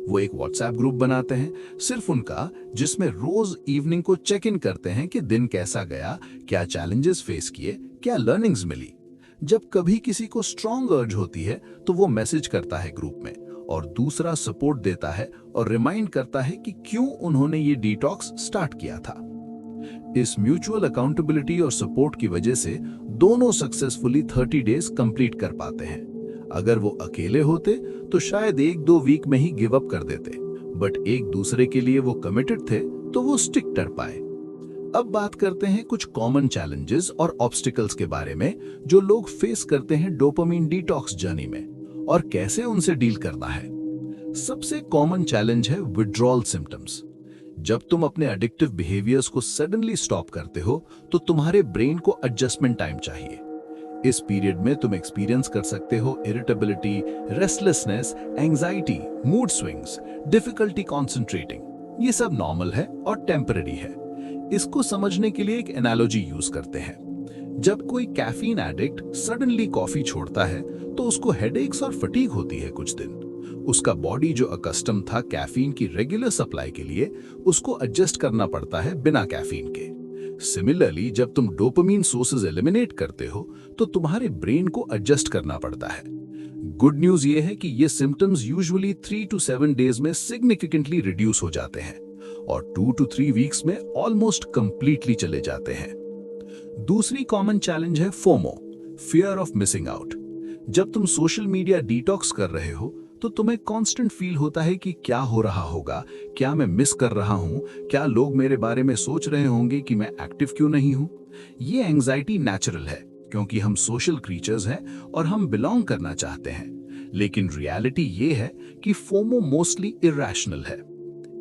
वो एक व्हाट्सएप ग्रुप बनाते हैं, सिर्फ उनका, जिसमें रोज इवनिंग को चेक इन करते हैं कि दिन कैसा गया, क्या चैलेंजेस फेस किए, क्या लर्निंग्स मिली। जब कभी किसी को स्ट्रॉन्ग अर्ज होती है तो वो मैसेज करता है ग्रुप में, और दूसरा सपोर्ट देता है और रिमाइंड करता है कि क्यों उन्होंने ये डिटॉक्स स्टार्ट किया था। इस म्यूचुअल अकाउंटेबिलिटी और सपोर्ट की वजह से दोनों सक्सेसफुली 30 डेज कंप्लीट कर पाते हैं। अगर वो अकेले होते तो शायद 1-2 वीक में ही गिव अप कर देते, बट एक दूसरे के लिए वो कमिटेड थे तो वो स्टिक कर पाए। अब बात करते हैं कुछ कॉमन चैलेंजेस और ऑब्स्टिकल्स के बारे में जो लोग फेस करते हैं डोपामाइन डिटॉक्स जर्नी में, और कैसे उनसे डील करना है। सबसे कॉमन चैलेंज है विड्रॉल सिम्टम्स। जब तुम अपने एडिक्टिव बिहेवियर्स को सडनली स्टॉप करते हो तो तुम्हारे ब्रेन को एडजस्टमेंट टाइम चाहिए। इस पीरियड में तुम एक्सपीरियंस कर सकते हो irritability, restlessness, anxiety, mood swings, difficulty concentrating. ये सब नॉर्मल है और टेम्पररी है। इसको समझने के लिए एक एनालॉजी यूज करते हैं। जब कोई कैफीन एडिक्ट सडनली कॉफी छोड़ता है तो उसको हेडेक्स और फटीग होती है कुछ दिन। उसका बॉडी जो अकस्टम था कैफीन की रेगुलर सप्लाई के लिए, उसको एडजस्ट करना पड़ता है बिना कैफीन के। सिमिलरली, जब तुम डोपामाइन सोर्सेज एलिमिनेट करते हो तो तुम्हारे ब्रेन को एडजस्ट करना पड़ता है। गुड न्यूज ये है कि ये सिम्टम्स यूजुअली 3 to 7 डेज में सिग्निफिकेंटली रिड्यूस हो जाते हैं और 2 to 3 वीक्स में ऑलमोस्ट कंप्लीटली चले जाते हैं। दूसरी कॉमन चैलेंज है FOMO, fear of missing out. जब तुम सोशल मीडिया डिटॉक्स कर रहे हो तो तुम्हें कांस्टेंट फील होता है कि क्या हो रहा होगा, क्या मैं मिस कर रहा हूं, क्या लोग मेरे बारे में सोच रहे होंगे कि मैं एक्टिव क्यों नहीं हूं। ये एंजाइटी नेचुरल है, क्योंकि हम सोशल क्रीचर्स हैं और हम बिलोंग करना चाहते हैं। लेकिन रियलिटी ये है कि फोमो मोस्टली इरैशनल है।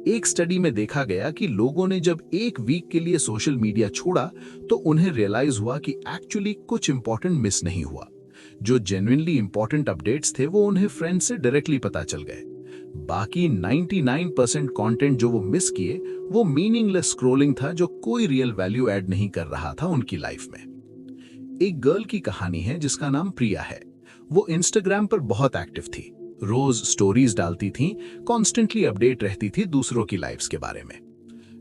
एक स्टडी में देखा गया कि लोगों ने जब 1 वीक के लिए सोशल मीडिया छोड़ा तो उन्हें रियलाइज हुआ कि एक्चुअली कुछ इंपॉर्टेंट मिस नहीं हुआ। जो जेन्युइनली इंपॉर्टेंट अपडेट्स थे वो उन्हें फ्रेंड से डायरेक्टली पता चल गए। बाकी 99% कंटेंट जो वो मिस किए वो मीनिंगलेस स्क्रॉलिंग था जो कोई रियल वैल्यू ऐड नहीं कर रहा था उनकी लाइफ में। एक गर्ल की कहानी है जिसका नाम प्रिया है। वो इंस्टाग्राम पर बहुत एक्टिव थी, रोज स्टोरीज डालती थी, कॉन्स्टेंटली अपडेट रहती थी दूसरों की लाइफ्स के बारे में।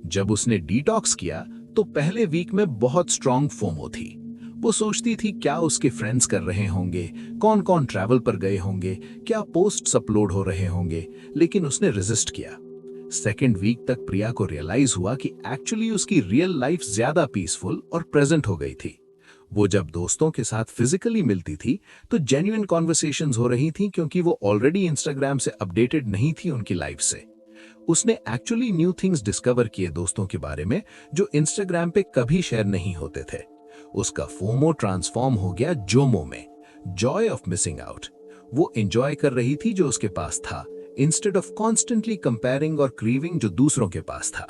जब उसने डिटॉक्स किया तो पहले वीक में बहुत स्ट्रांग फोमो थी। वो सोचती थी क्या उसके फ्रेंड्स कर रहे होंगे, कौन कौन ट्रैवल पर गए होंगे, क्या पोस्ट्स अपलोड हो रहे होंगे, लेकिन उसने रेजिस्ट किया। सेकेंड वीक तक प्रिया को रियलाइज हुआ कि एक्चुअली उसकी रियल लाइफ ज्यादा पीसफुल और प्रेजेंट हो गई थी। वो जब दोस्तों के साथ फिजिकली मिलती थी तो जेन्युइन कॉन्वर्सेशंस हो रही थी क्योंकि वो ऑलरेडी इंस्टाग्राम से अपडेटेड नहीं थी उनकी लाइफ से। उसने एक्चुअली न्यू थिंग्स डिस्कवर किए दोस्तों के बारे में जो इंस्टाग्राम पे कभी शेयर नहीं होते थे। उसका फोमो ट्रांसफॉर्म हो गया जोमो में, जॉय ऑफ मिसिंग आउट। वो एंजॉय कर रही थी जो उसके पास था इंस्टेड ऑफ कॉन्स्टेंटली कंपेयरिंग और क्रीविंग जो दूसरों के पास था।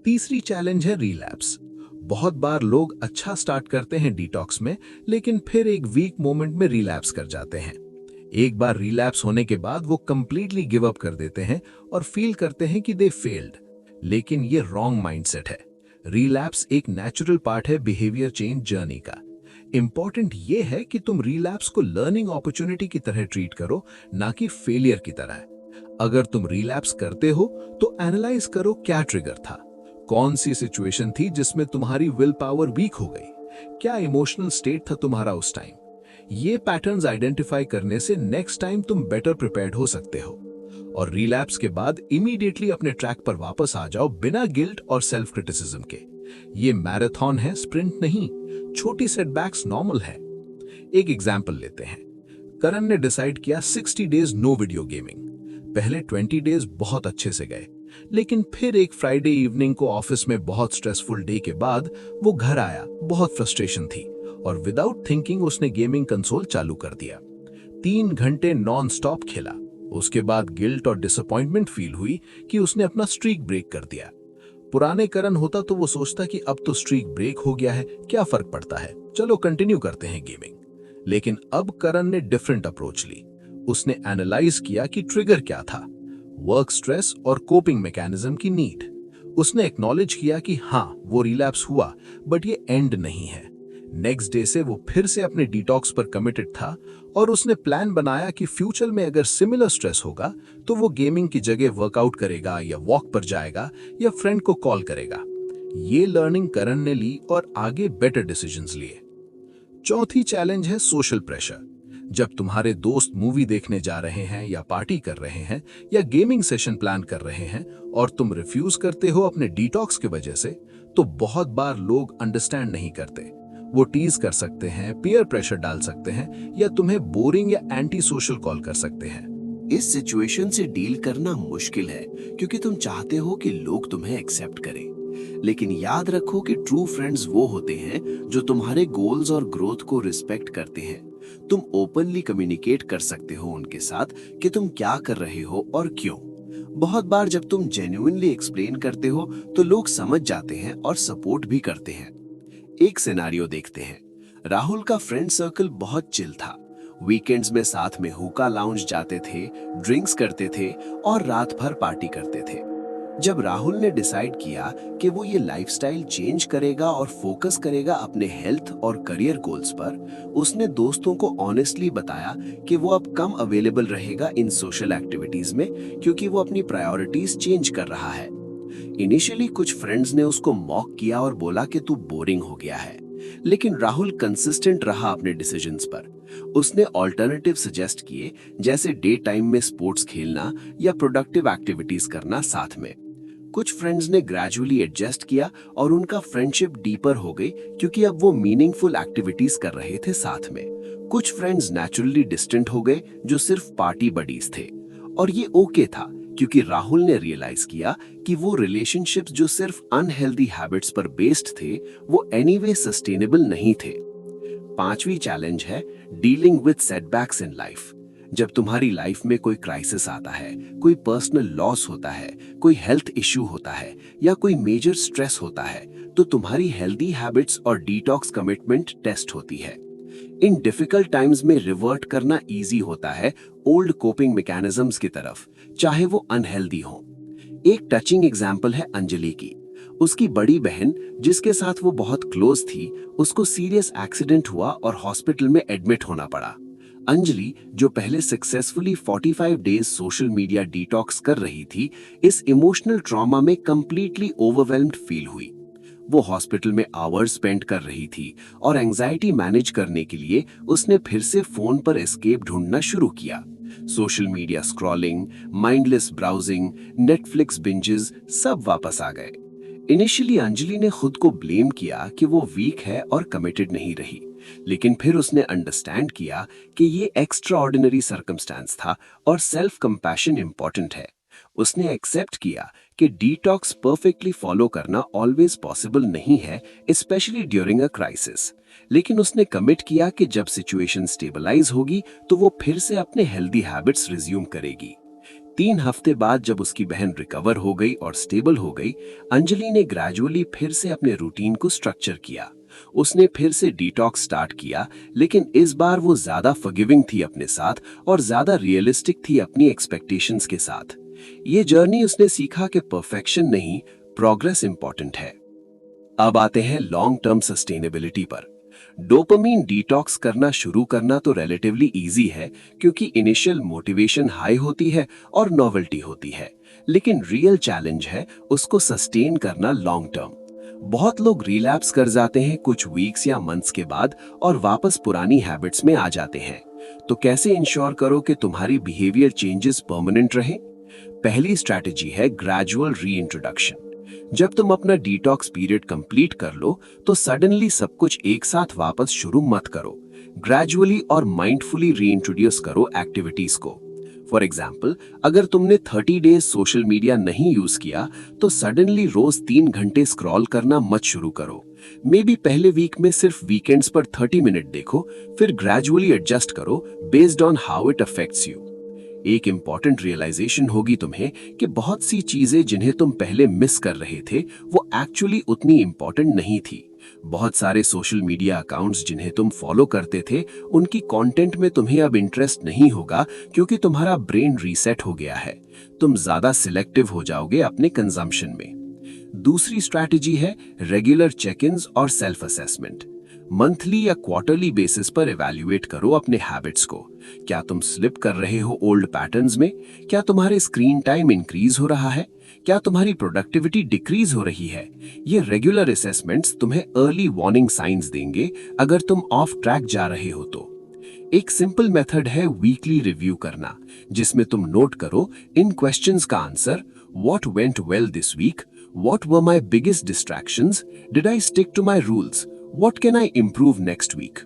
तीसरी चैलेंज है रिलैप्स। बहुत बार लोग अच्छा स्टार्ट करते हैं डिटॉक्स में, लेकिन फिर एक वीक मोमेंट में रिलैप्स कर जाते हैं। एक बार रिलैप्स होने के बाद वो कंप्लीटली गिव अप कर देते हैं और फील करते हैं कि दे फेल्ड। लेकिन ये रॉन्ग माइंडसेट है। रिलैप्स एक नेचुरल पार्ट है बिहेवियर चेंज जर्नी का। इंपॉर्टेंट ये है कि तुम रिलैप्स को लर्निंग अपॉर्चुनिटी की तरह ट्रीट करो, ना कि फेलियर की तरह। अगर तुम रिलैप्स करते हो तो एनालाइज करो क्या ट्रिगर था, कौन सी सिचुएशन थी जिसमें तुम्हारी विल पावर वीक हो गई, क्या इमोशनल स्टेट था तुम्हारा उस टाइम। ये पैटर्न्स आइडेंटिफाई करने से नेक्स्ट टाइम तुम बेटर प्रिपेयर्ड हो सकते हो। और रिलैप्स के बाद इमीडिएटली अपने ट्रैक पर वापस आ जाओ बिना गिल्ट और सेल्फ क्रिटिसिज्म के। ये मैराथन है, स्प्रिंट नहीं। छोटी सेटबैक्स नॉर्मल है। एक एग्जांपल लेते हैं। करण ने डिसाइड किया 60 डेज नो वीडियो गेमिंग। पहले 20 डेज बहुत अच्छे से गए, लेकिन फिर एक फ्राइडे इवनिंग को ऑफिस में बहुत स्ट्रेसफुल डे के बाद वो घर आया, बहुत फ्रस्ट्रेशन थी और विदाउट थिंकिंग उसने गेमिंग कंसोल चालू कर दिया। 3 घंटे नॉन स्टॉप खेला। उसके बाद गिल्ट और डिसअपॉइंटमेंट फील हुई कि उसने अपना स्ट्रीक ब्रेक कर दिया। पुराने करण होता तो वो सोचता कि अब तो स्ट्रीक ब्रेक हो गया है, क्या फर्क पड़ता है, चलो कंटिन्यू करते हैं गेमिंग। लेकिन अब करण ने डिफरेंट अप्रोच ली। उसने एनालाइज किया कि ट्रिगर क्या था, वर्क स्ट्रेस और कोपिंग मैकेनिज्म की नीड। उसने एक्नॉलेज किया कि हाँ वो रिलैप्स हुआ, बट ये एंड नहीं है। नेक्स्ट डे से वो फिर से अपने डिटॉक्स पर कमिटेड था और उसने प्लान बनाया कि फ्यूचर में अगर सिमिलर स्ट्रेस होगा तो वो गेमिंग की जगह वर्कआउट करेगा या वॉक पर जाएगा या फ्रेंड को कॉल करेगा। ये लर्निंग करण ने ली और आगे बेटर डिसीजंस लिए। चौथी चैलेंज है सोशल प्रेशर। जब तुम्हारे दोस्त मूवी देखने जा रहे हैं या पार्टी कर रहे हैं या गेमिंग सेशन प्लान कर रहे हैं और तुम रिफ्यूज करते हो अपने डिटॉक्स की वजह से, तो बहुत बार लोग अंडरस्टैंड नहीं करते। वो टीज कर सकते हैं, पीयर प्रेशर डाल सकते हैं या तुम्हें बोरिंग या एंटी सोशल कॉल कर सकते हैं। इस सिचुएशन से डील करना मुश्किल है क्योंकि तुम चाहते हो कि लोग तुम्हें एक्सेप्ट करें। लेकिन याद रखो कि ट्रू फ्रेंड्स वो होते हैं जो तुम्हारे गोल्स और ग्रोथ को रिस्पेक्ट करते हैं। तुम ओपनली कम्युनिकेट कर सकते हो उनके साथ कि तुम क्या कर रहे हो और क्यों। बहुत बार जब तुम जेन्युइनली एक्सप्लेन करते हो तो लोग समझ जाते हैं और सपोर्ट भी करते हैं। एक सिनेरियो देखते हैं। राहुल का फ्रेंड सर्कल बहुत चिल था। वीकेंड्स में साथ में हुक्का लाउंज जाते थे, ड्रिंक्स करते थे और रात भर पार्टी करते थे। जब राहुल ने डिसाइड किया कि वो ये लाइफस्टाइल चेंज करेगा और फोकस करेगा अपने हेल्थ और करियर गोल्स पर, उसने दोस्तों को ऑनेस्टली बताया कि वो अब कम अवेलेबल रहेगा इन सोशल एक्टिविटीज में क्योंकि वो अपनी प्रायोरिटीज चेंज कर रहा है। इनिशियली कुछ फ्रेंड्स ने उसको मॉक किया और बोला कि तू बोरिंग हो गया है, लेकिन राहुल कंसिस्टेंट रहा अपने डिसीजंस पर। उसने ऑल्टरनेटिव सजेस्ट किए, जैसे डे टाइम में स्पोर्ट्स खेलना या प्रोडक्टिव एक्टिविटीज करना साथ में। कुछ फ्रेंड्स ने ग्रेजुअली एडजस्ट किया और उनका फ्रेंडशिप डीपर हो गई क्योंकि अब वो मीनिंगफुल एक्टिविटीज कर रहे थे साथ में। कुछ फ्रेंड्स नेचुरली डिस्टेंट हो गए जो सिर्फ पार्टी बडीज थे, और ये ओके था क्योंकि राहुल ने रियलाइज किया कि वो रिलेशनशिप्स जो सिर्फ अनहेल्दी हैबिट्स पर बेस्ड थे वो एनीवे सस्टेनेबल नहीं थे। पांचवी चैलेंज है dealing with setbacks in life. जब तुम्हारी लाइफ में कोई क्राइसिस आता है, कोई पर्सनल लॉस होता है, कोई हेल्थ इश्यू होता है या कोई मेजर स्ट्रेस होता है, तो तुम्हारी हेल्दी हैबिट्स और डिटॉक्स कमिटमेंट टेस्ट होती है। इन डिफिकल्ट टाइम्स में रिवर्ट करना इजी होता है ओल्ड कोपिंग मैकेनिज्म्स की तरफ, चाहे वो अनहेल्दी हो। एक टचिंग एग्जाम्पल है अंजलि की। उसकी बड़ी बहन, जिसके साथ वो बहुत क्लोज थी, उसको सीरियस एक्सीडेंट हुआ और हॉस्पिटल में एडमिट होना पड़ा। अंजलि, जो पहले successfully 45 days social media detox कर रही थी, इस इमोशनल ट्रॉमा में कंप्लीटली ओवरवेल्म्ड फील हुई। वो हॉस्पिटल में आवर्स स्पेंड कर रही थी और एंजाइटी मैनेज करने के लिए उसने फिर से फोन पर एस्केप ढूंढना शुरू किया। Social media scrolling, mindless browsing, Netflix binges सब वापस आ गए। इनिशियली अंजलि ने खुद को ब्लेम किया कि वो वीक है और कमिटेड नहीं रही, लेकिन फिर उसने अंडरस्टैंड किया कि ये एक्स्ट्रा ऑर्डिनरी सर्कमस्टांस था और सेल्फ कंपैशन इंपॉर्टेंट है। उसने एक्सेप्ट किया कि डिटॉक्स परफेक्टली फॉलो करना ऑलवेज पॉसिबल नहीं है, स्पेशली ड्यूरिंग अ क्राइसिस। लेकिन उसने कमिट किया कि जब सिचुएशन स्टेबलाइज होगी तो वो फिर से अपने हेल्दी हैबिट्स रिज्यूम करेगी। 3 हफ्ते बाद जब उसकी बहन रिकवर हो गई और स्टेबल हो गई, अंजलि ने ग्रेजुअली फिर से अपने रूटीन को स्ट्रक्चर किया। उसने फिर से डिटॉक्स स्टार्ट किया, लेकिन इस बार वो ज्यादा फॉरगिविंग थी अपने साथ और ज्यादा रियलिस्टिक थी अपनी एक्सपेक्टेशंस के साथ। ये जर्नी उसने सीखा कि परफेक्शन नहीं, प्रोग्रेस इंपॉर्टेंट है। अब आते हैं लॉन्ग टर्म सस्टेनेबिलिटी पर। डोपामीन डिटॉक्स करना शुरू करना तो रिलेटिवली इजी है, क्योंकि इनिशियल मोटिवेशन हाई होती है और नॉवेल्टी होती है। लेकिन रियल चैलेंज है उसको सस्टेन करना लॉन्ग टर्म। बहुत लोग रिलैप्स कर जाते हैं कुछ वीक्स या मंथ्स के बाद और वापस पुरानी हैबिट्स में आ जाते हैं। तो कैसे इंश्योर करो कि तुम्हारी बिहेवियर चेंजेस परमानेंट रहे? पहली स्ट्रैटेजी है ग्रेजुअल रीइंट्रोडक्शन। जब तुम अपना डिटॉक्स पीरियड कंप्लीट कर लो तो सडनली सब कुछ एक साथ वापस शुरू मत करो। ग्रेजुअली और माइंडफुली रीइंट्रोड्यूस करो एक्टिविटीज को। फॉर एग्जाम्पल, अगर तुमने 30 डेज सोशल मीडिया नहीं यूज किया तो सडनली रोज 3 घंटे स्क्रॉल करना मत शुरू करो। मे बी पहले वीक में सिर्फ वीकेंड्स पर 30 मिनट देखो, फिर ग्रेजुअली एडजस्ट करो based on how it affects you. एक इंपॉर्टेंट रियलाइजेशन होगी तुम्हें कि बहुत सी चीजें जिन्हें तुम पहले मिस कर रहे थे वो एक्चुअली उतनी इंपॉर्टेंट नहीं थी। बहुत सारे सोशल मीडिया अकाउंट्स जिन्हें तुम फॉलो करते थे, उनकी कंटेंट में तुम्हें अब इंटरेस्ट नहीं होगा, क्योंकि तुम्हारा ब्रेन रीसेट हो गया है। तुम ज्यादा सिलेक्टिव हो जाओगे अपने कंजम्पशन में। दूसरी स्ट्रैटेजी है रेगुलर चेक-इन्स और सेल्फ असेसमेंट। मंथली या क्वार्टरली बेसिस पर इवैल्यूएट करो अपने हैबिट्स को। क्या तुम स्लिप कर रहे हो ओल्ड पैटर्न्स में? क्या तुम्हारे स्क्रीन टाइम इंक्रीज हो रहा है? क्या तुम्हारी प्रोडक्टिविटी डिक्रीज हो रही है? ये रेगुलर असेसमेंट्स तुम्हें अर्ली वार्निंग साइंस देंगे अगर तुम ऑफ ट्रैक जा रहे हो तो। एक सिंपल मेथड है वीकली रिव्यू करना, जिसमें तुम नोट करो इन क्वेश्चंस का answer: what went well this week, what were my biggest distractions, did I stick to my rules, what can I improve next week.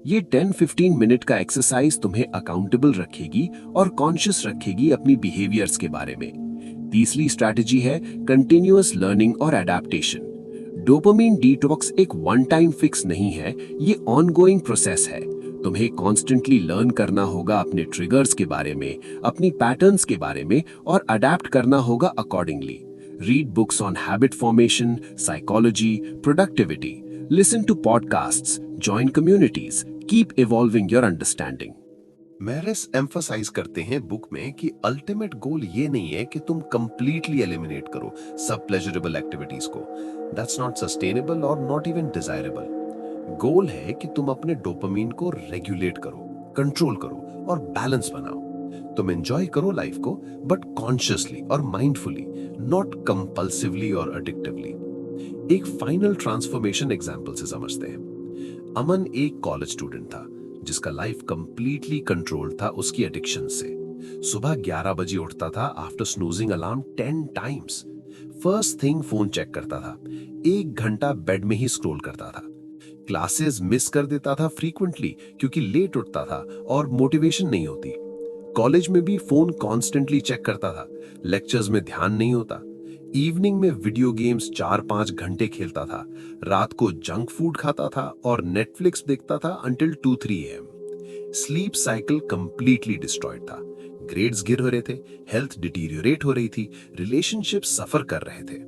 ये 10-15 मिनट का एक्सरसाइज तुम्हें अकाउंटेबल रखेगी और कॉन्शियस रखेगी अपनी बिहेवियर्स के बारे में। तीसरी स्ट्रैटेजी है कंटिन्यूअस लर्निंग और एडेप्टेशन। डोपामीन डिटॉक्स एक वन टाइम फिक्स नहीं है, ये ऑनगोइंग प्रोसेस है। तुम्हें कॉन्स्टेंटली लर्न करना होगा अपने ट्रिगर्स के बारे में, अपनी पैटर्न्स के बारे में, और अडेप्ट करना होगा accordingly. Read books on habit formation, psychology, productivity, listen to podcasts, join communities, keep evolving your understanding. मैरिस एम्फसाइज करते हैं बुक में कि अल्टीमेट गोल ये नहीं है कि तुम कंप्लीटली एलिमिनेट करो सब प्लेजरेबल एक्टिविटीज को। दैट्स नॉट सस्टेनेबल और नॉट इवन डिजायरेबल। गोल है कि तुम अपने डोपामीन को रेगुलेट करो, कंट्रोल करो और बैलेंस बनाओ। तुम एंजॉय करो लाइफ को, बट कॉन्शियसली और माइंडफुली, नॉट कंपल्सिवली और एडिक्टिवली। एक फाइनल ट्रांसफॉर्मेशन एग्जाम्पल से समझते हैं। अमन एक कॉलेज स्टूडेंट था जिसका लाइफ कंप्लीटली कंट्रोल्ड था उसकी एडिक्शन से। सुबह 11 बजे उठता था after snoozing alarm 10 times. First thing phone check करता था, 1 घंटा बेड में ही स्क्रॉल करता था। क्लासेस मिस कर देता था फ्रीक्वेंटली क्योंकि लेट उठता था और मोटिवेशन नहीं होती। कॉलेज में भी फोन कॉन्स्टेंटली चेक करता था, लेक्चर्स में ध्यान नहीं होता। इवनिंग में वीडियो गेम्स 4-5 घंटे खेलता था, रात को जंक फूड खाता था और नेटफ्लिक्स देखता था until 2-3 AM। Sleep cycle completely destroyed था, ग्रेड्स गिर हो रहे थे, हेल्थ डिटीरियोरेट हो रही थी, रिलेशनशिप सफर कर रहे थे।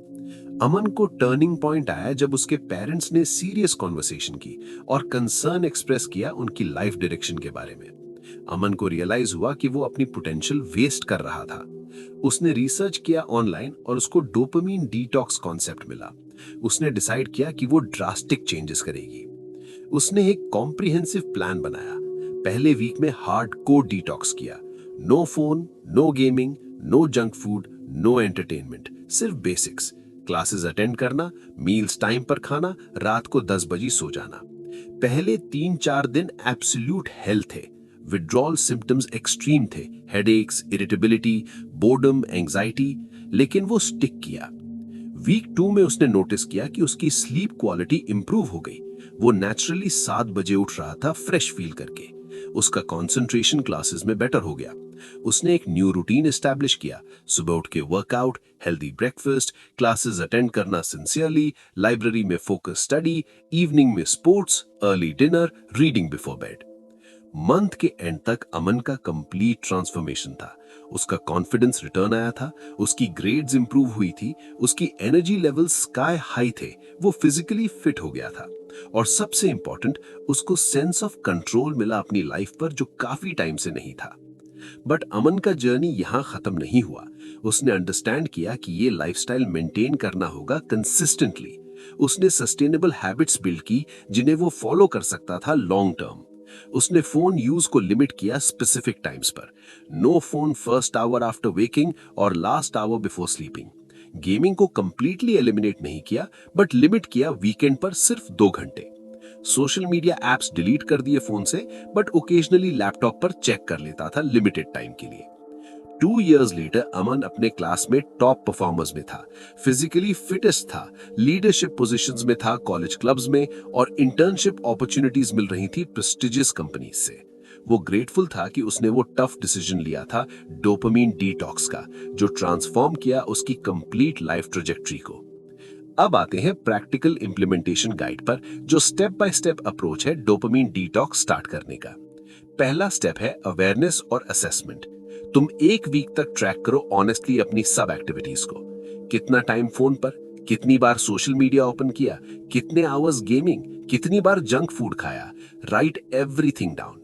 अमन को टर्निंग पॉइंट आया जब उसके पेरेंट्स ने सीरियस कॉन्वर्सेशन की और कंसर्न एक्सप्रेस किया उनकी लाइफ डायरेक्शन के बारे में। अमन को रियलाइज हुआ कि वो अपनी पोटेंशियल वेस्ट कर रहा था। उसने रिसर्च किया ऑनलाइन और उसको डोपामीन डिटॉक्स कॉन्सेप्ट मिला। उसने डिसाइड किया कि वो ड्रास्टिक चेंजेस करेगी। उसने एक कॉम्प्रिहेंसिव प्लान बनाया। पहले वीक में हार्डकोर डिटॉक्स किया। No phone, no gaming, no junk food, no entertainment, सिर्फ बेसिक्स। क्लासेस अटेंड करना, मील्स टाइम पर खाना, रात को 10 बजे सो जाना। पहले 3-4 दिन एब्सोल्यूट हेल थे। विड्रॉल सिम्टम्स एक्सट्रीम थे, हेडेक्स, इरिटेबिलिटी, बोर्डम, एंजाइटी, लेकिन वो स्टिक किया। वीक 2 में उसने नोटिस किया कि उसकी स्लीप क्वालिटी इंप्रूव हो गई। वो नेचुरली 7 बजे उठ रहा था फ्रेश फील करके। उसका कंसंट्रेशन क्लासेस में बेटर हो गया। उसने एक न्यू रूटीन एस्टैब्लिश किया। सुबह उठ के workout, healthy breakfast, classes attend करना सिंसियरली, लाइब्रेरी में फोकस स्टडी, इवनिंग में sports, early dinner, reading before bed. Month के एंड तक अमन का कंप्लीट ट्रांसफॉर्मेशन था। उसका कॉन्फिडेंस रिटर्न आया था, उसकी ग्रेड्स इंप्रूव हुई थी, उसकी एनर्जी लेवल स्काई हाई थे, वो फिजिकली फिट हो गया था और सबसे इंपॉर्टेंट, उसको सेंस ऑफ कंट्रोल मिला अपनी लाइफ पर जो काफी टाइम से नहीं था। बट अमन का जर्नी यहां खत्म नहीं हुआ। उसने अंडरस्टैंड किया कि ये लाइफस्टाइल मेंटेन करना होगा कंसिस्टेंटली। उसने सस्टेनेबल हैबिट्स बिल्ड की जिन्हें वो फॉलो कर सकता था लॉन्ग टर्म। उसने फोन यूज को लिमिट किया स्पेसिफिक टाइम्स पर। No phone first hour after waking और last hour before sleeping. Gaming को कंप्लीटली एलिमिनेट नहीं किया, बट लिमिट किया वीकेंड पर सिर्फ 2 घंटे। सोशल मीडिया एप्स डिलीट कर दिए फोन से, बट ओकेजनली लैपटॉप पर चेक कर लेता था लिमिटेड टाइम के लिए। 2 years लेटर अमन अपने क्लास में टॉप परफॉर्मर्स में था, फिजिकली फिटेस्ट था, लीडरशिप पोजीशंस में था कॉलेज क्लब्स में और इंटर्नशिप अपॉर्चुनिटीज मिल रही थी प्रेस्टिजियस कंपनीज से। वो ग्रेटफुल था कि उसने वो टफ डिसीजन लिया था डोपामीन डिटॉक्स का, जो ट्रांसफॉर्म किया उसकी कंप्लीट लाइफ ट्रेजेक्टरी को। अब आते हैं प्रैक्टिकल इंप्लीमेंटेशन गाइड पर, जो स्टेप बाय स्टेप अप्रोच है डोपामीन डिटॉक्स स्टार्ट करने का। पहला स्टेप है अवेयरनेस और असेसमेंट। तुम 1 वीक तक ट्रैक करो ऑनेस्टली अपनी सब एक्टिविटीज को। कितना टाइम फोन पर, कितनी बार सोशल मीडिया ओपन किया, कितने आवर्स गेमिंग, कितनी बार जंक फूड खाया। Right everything down.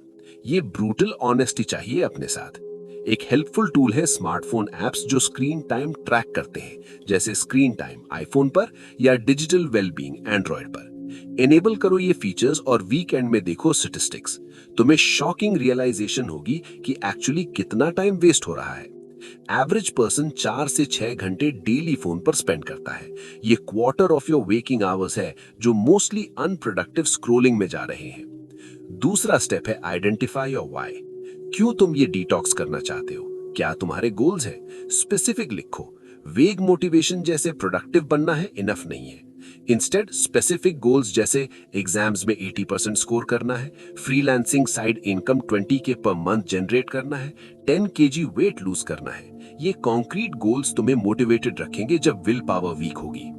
ये ब्रूटल ऑनेस्टी चाहिए अपने साथ। एक हेल्पफुल टूल है स्मार्टफोन एप्स जो स्क्रीन टाइम ट्रैक करते हैं, जैसे स्क्रीन टाइम आईफोन पर या डिजिटल वेलबींग एंड्रॉयड पर। एनेबल करो ये फीचर्स और वीकेंड में देखो स्टैटिस्टिक्स। तुम्हें शॉकिंग रियलाइजेशन होगी कि एक्चुअली कितना टाइम वेस्ट हो रहा है। एवरेज पर्सन 4 से 6 घंटे डेली फोन पर स्पेंड करता है। ये quarter of your waking hours है जो मोस्टली अनप्रोडक्टिव स्क्रोलिंग में जा रहे हैं। दूसरा स्टेप है आइडेंटिफाई योर व्हाई। क्यों तुम ये डिटॉक्स करना चाहते हो? क्या तुम्हारे गोल्स हैं? स्पेसिफिक लिखो। वेग मोटिवेशन जैसे प्रोडक्टिव बनना है इनफ नहीं है। इंस्टेड स्पेसिफिक गोल्स जैसे एग्जाम्स में 80% स्कोर करना है, freelancing side income 20K per month generate करना है, 10 kg वेट लूज करना है। ये कॉन्क्रीट गोल्स तुम्हें मोटिवेटेड रखेंगे जब विल पावर वीक होगी।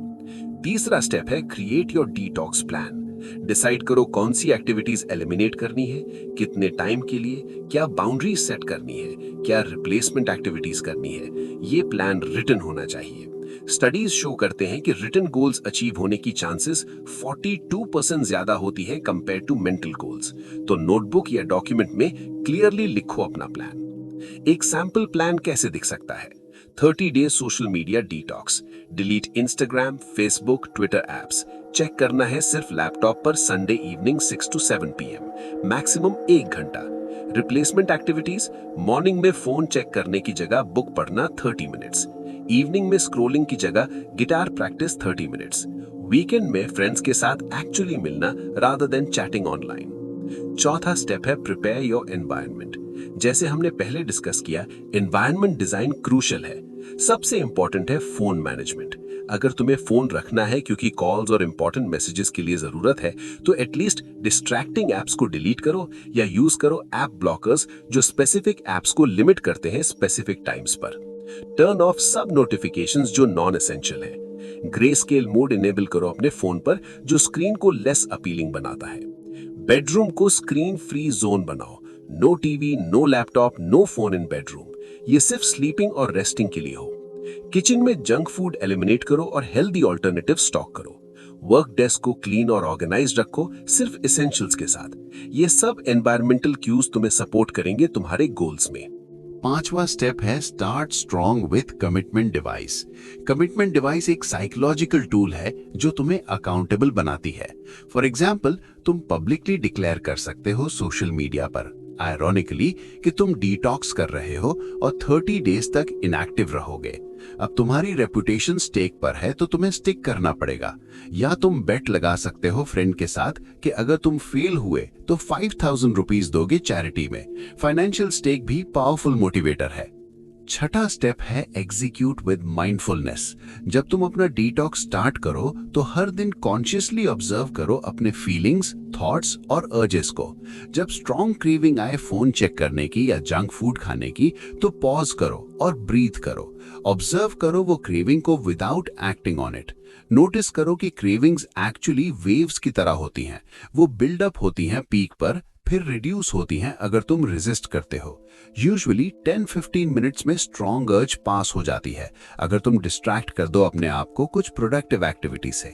तीसरा स्टेप है create your detox plan. Decide करो कौन सी एक्टिविटीज एलिमिनेट करनी है, कितने टाइम के लिए, क्या बाउंड्रीज सेट करनी है, क्या रिप्लेसमेंट एक्टिविटीज करनी है। ये प्लान रिटन होना चाहिए। स्टडीज शो करते हैं कि रिटन गोल्स अचीव होने की चांसेस 42% ज्यादा होती है कंपेयर टू मेंटल गोल्स। तो नोटबुक या डॉक्यूमेंट में क्लियरली लिखो अपना प्लान। एक सैंपल प्लान कैसे दिख सकता है? 30 days social media detox. Delete Instagram, Facebook, Twitter apps. Check करना है सिर्फ लैपटॉप पर Sunday evening 6 to 7 PM, maximum 1 घंटा। रिप्लेसमेंट एक्टिविटीज, मॉर्निंग में फोन चेक करने की जगह बुक पढ़ना 30 मिनट्स, इवनिंग में स्क्रोलिंग की जगह गिटार प्रैक्टिस 30 मिनट्स, वीकेंड में फ्रेंड्स के साथ एक्चुअली मिलना रादर देन चैटिंग ऑनलाइन। चौथा स्टेप है प्रिपेयर योर एनवायरनमेंट। जैसे हमने पहले डिस्कस किया, एनवायरनमेंट डिजाइन क्रूशियल है। सबसे इंपॉर्टेंट है फोन मैनेजमेंट। अगर तुम्हें फोन रखना है क्योंकि कॉल्स और इंपॉर्टेंट मैसेजेस के लिए जरूरत है, तो एटलीस्ट डिस्ट्रैक्टिंग एप्स को डिलीट करो या यूज करो ऐप ब्लॉकर्स जो स्पेसिफिक एप्स को लिमिट करते हैं स्पेसिफिक टाइम्स पर। टर्न ऑफ सब नोटिफिकेशंस जो नॉन एसेंशियल है। ग्रे स्केल मोड इनेबल करो अपने फोन पर जो स्क्रीन को लेस अपीलिंग बनाता है। बेडरूम को स्क्रीन फ्री जोन बनाओ। No TV, no laptop, no phone in bedroom. ये सिर्फ स्लीपिंग और रेस्टिंग के लिए हो। किचन में जंक फूड एलिमिनेट करो और हेल्दी ऑल्टरनेटिव स्टॉक करो। वर्क डेस्क को क्लीन और ऑर्गेनाइज्ड रखो, सिर्फ एसेंशियल्स के साथ। ये सब एनवायरमेंटल क्यूज तुम्हें सपोर्ट करेंगे तुम्हारे गोल्स में। 5वां स्टेप है start strong with commitment device. Commitment device एक साइकोलॉजिकल टूल है जो तुम्हें अकाउंटेबल बनाती है। फॉर एग्जाम्पल, तुम पब्लिकली डिक्लेयर कर सकते हो सोशल मीडिया पर आयरॉनिकली कि तुम डिटॉक्स कर रहे हो और 30 डेज तक इनएक्टिव रहोगे। अब तुम्हारी रेपुटेशन स्टेक पर है तो तुम्हें स्टिक करना पड़ेगा। या तुम बेट लगा सकते हो फ्रेंड के साथ कि अगर तुम फेल हुए तो 5000 रुपीज दोगे चैरिटी में। फाइनेंशियल स्टेक भी पावरफुल मोटिवेटर है। छठा स्टेप है एग्जीक्यूट विद माइंडफुलनेस। जब तुम अपना डिटॉक्स स्टार्ट करो तो हर दिन कॉन्शियसली ऑब्जर्व करो अपने फीलिंग्स, थॉट्स और अर्जेस को। जब स्ट्रॉन्ग क्रेविंग आए फोन चेक करने की या जंक फूड खाने की तो पॉज करो और ब्रीथ करो। ऑब्जर्व करो वो क्रेविंग को without acting on it. Notice करो कि क्रेविंग्स एक्चुअली वेव्स की तरह होती हैं। वो बिल्डअप होती हैं पीक पर, फिर रिड्यूस होती हैं अगर तुम रेजिस्ट करते हो। यूजुअली 10-15 मिनट्स में स्ट्रॉन्ग अर्ज पास हो जाती है अगर तुम डिस्ट्रैक्ट कर दो अपने आप को कुछ प्रोडक्टिव एक्टिविटी से।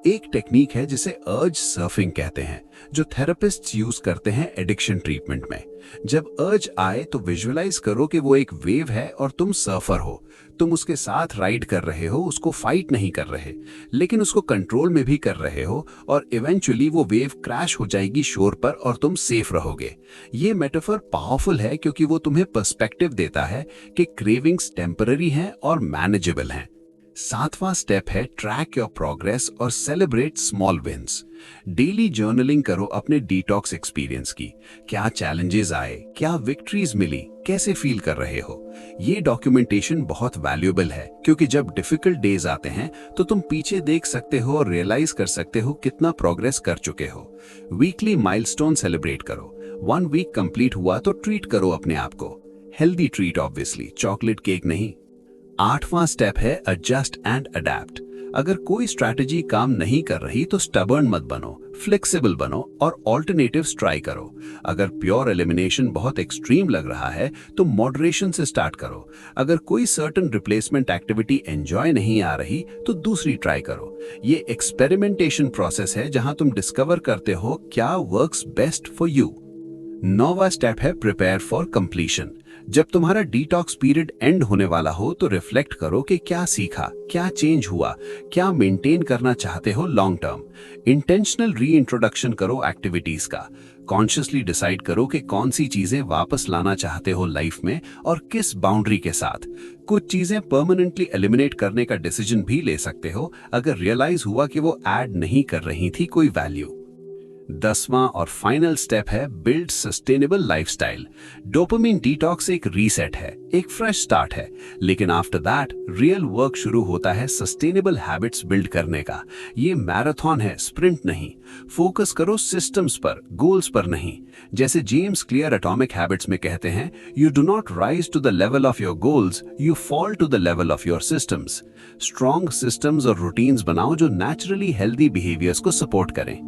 एक टेक्निक है जिसे अर्ज सर्फिंग कहते हैं, जो थेरेपिस्ट्स यूज करते हैं एडिक्शन ट्रीटमेंट में। जब अर्ज आए तो विजुअलाइज करो कि वो एक वेव है और तुम सर्फर हो। तुम उसके साथ राइड कर रहे हो, उसको फाइट नहीं कर रहे, लेकिन उसको कंट्रोल में भी कर रहे हो और इवेंचुअली वो वेव क्रैश हो जाएगी शोर पर और तुम सेफ रहोगे। ये मेटाफर पावरफुल है क्योंकि वो तुम्हें पर्सपेक्टिव देता है कि क्रेविंग्स टेम्पररी हैं और मैनेजेबल हैं। 7वां स्टेप है ट्रैक योर प्रोग्रेस और celebrate small wins. Daily journaling करो अपने डिटॉक्स एक्सपीरियंस की। क्या चैलेंजेस आए, क्या विक्ट्रीज मिली, कैसे फील कर रहे हो। ये डॉक्यूमेंटेशन बहुत वैल्यूएबल है क्योंकि जब डिफिकल्ट डेज आते हैं तो तुम पीछे देख सकते हो और रियलाइज कर सकते हो कितना प्रोग्रेस कर चुके हो। वीकली माइलस्टोन सेलिब्रेट करो। 1 वीक कंप्लीट हुआ तो ट्रीट करो अपने आप को। Healthy treat obviously, chocolate cake नहीं। 8वां स्टेप है एडजस्ट एंड अडेप्ट। अगर कोई स्ट्रैटेजी काम नहीं कर रही तो स्टबर्न मत बनो, फ्लेक्सिबल बनो और ऑल्टरनेटिव्स ट्राई करो। अगर प्योर एलिमिनेशन बहुत एक्सट्रीम लग रहा है तो मॉडरेशन से स्टार्ट करो। अगर कोई सर्टेन रिप्लेसमेंट एक्टिविटी एंजॉय नहीं आ रही तो दूसरी ट्राई करो। ये एक्सपेरिमेंटेशन प्रोसेस है जहां तुम डिस्कवर करते हो क्या वर्क्स बेस्ट फॉर यू। 9वां स्टेप है प्रिपेयर फॉर कंप्लीशन। जब तुम्हारा डिटॉक्स पीरियड एंड होने वाला हो तो रिफ्लेक्ट करो कि क्या सीखा, क्या चेंज हुआ, क्या मेंटेन करना चाहते हो लॉन्ग टर्म। इंटेंशनल री इंट्रोडक्शन करो एक्टिविटीज का। कॉन्शियसली डिसाइड करो कि कौन सी चीजें वापस लाना चाहते हो लाइफ में और किस बाउंड्री के साथ। कुछ चीजें परमानेंटली एलिमिनेट करने का डिसीजन भी ले सकते हो अगर रियलाइज हुआ कि वो ऐड नहीं कर रही थी कोई वैल्यू। 10वां और फाइनल स्टेप है build sustainable lifestyle. Dopamine detox एक रीसेट है, एक फ्रेश स्टार्ट है, लेकिन आफ्टर दैट रियल वर्क शुरू होता है सस्टेनेबल हैबिट्स बिल्ड करने का। ये मैराथन है, स्प्रिंट नहीं। फोकस करो सिस्टम्स पर, गोल्स पर नहीं। जैसे जेम्स क्लियर एटॉमिक हैबिट्स में कहते हैं, you do not rise to the level of your goals, you fall to the level of your systems. Strong systems और रूटीन्स बनाओ जो नेचुरली हेल्दी बिहेवियर्स को सपोर्ट करें।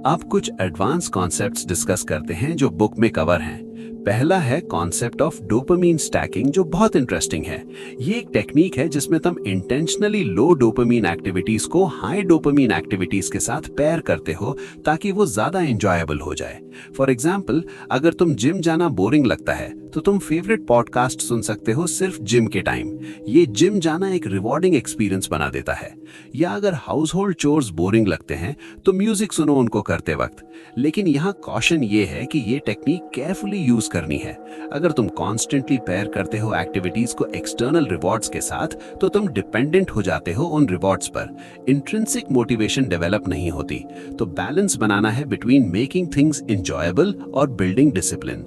अब कुछ एडवांस कॉन्सेप्ट्स डिस्कस करते हैं जो बुक में कवर हैं। पहला है कॉन्सेप्ट ऑफ डोपामीन स्टैकिंग, जो बहुत इंटरेस्टिंग है। ये एक टेक्निक है जिसमें तुम इंटेंशनली लो डोपामीन एक्टिविटीज को हाई डोपामीन एक्टिविटीज के साथ पेयर करते हो ताकि वो ज्यादा एंजॉयबल हो जाए। फॉर एग्जाम्पल, अगर तुम जिम जाना बोरिंग लगता है तो तुम फेवरेट पॉडकास्ट सुन सकते हो सिर्फ जिम के टाइम। ये जिम जाना एक रिवॉर्डिंग एक्सपीरियंस बना देता है। या अगर हाउस होल्ड चोर्स बोरिंग लगते हैं तो म्यूजिक सुनो उनको करते वक्त। लेकिन यहाँ कॉशन ये है कि ये टेक्निक केयरफुली यूज करनी है। अगर तुम कॉन्स्टेंटली पेयर करते हो एक्टिविटीज को एक्सटर्नल रिवॉर्ड्स के साथ तो तुम डिपेंडेंट हो जाते हो उन रिवॉर्ड्स पर। इंट्रिंसिक मोटिवेशन डेवलप नहीं होती। तो बैलेंस बनाना है बिटवीन मेकिंग थिंग्स एंजॉयबल और बिल्डिंग डिसिप्लिन।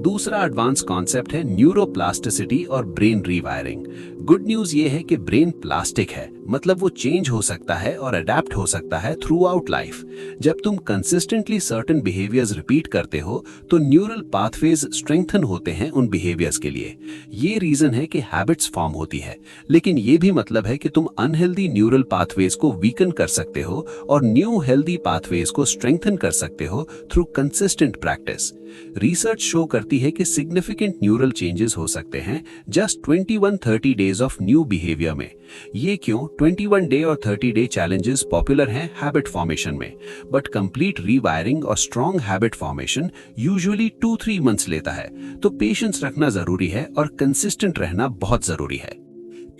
दूसरा एडवांस कॉन्सेप्ट है न्यूरोप्लास्टिसिटी और ब्रेन रीवायरिंग। गुड न्यूज ये है कि ब्रेन प्लास्टिक है, मतलब वो चेंज हो सकता है और अडेप्ट हो सकता है थ्रू आउट लाइफ। जब तुम कंसिस्टेंटली सर्टेन बिहेवियर्स रिपीट करते हो तो न्यूरल पाथवेज स्ट्रेंथन होते हैं उन बिहेवियर्स के लिए। ये रीजन है कि हैबिट्स फॉर्म होती है, लेकिन ये भी मतलब है कि तुम अनहेल्दी न्यूरल पाथवेज को वीकन कर सकते हो और न्यू हेल्दी पाथवेज को स्ट्रेंथन कर सकते हो through consistent practice. Research show करती है कि सिग्निफिकेंट न्यूरल चेंजेस हो सकते हैं just 21-30 days of new behaviour में। ये क्यों? 21 डे और 30 डे चैलेंजेस पॉपुलर हैं हैबिट फॉर्मेशन में, बट कंप्लीट रीवायरिंग और strong habit formation usually 2-3 months लेता है। तो पेशेंस रखना जरूरी है और कंसिस्टेंट रहना बहुत जरूरी है।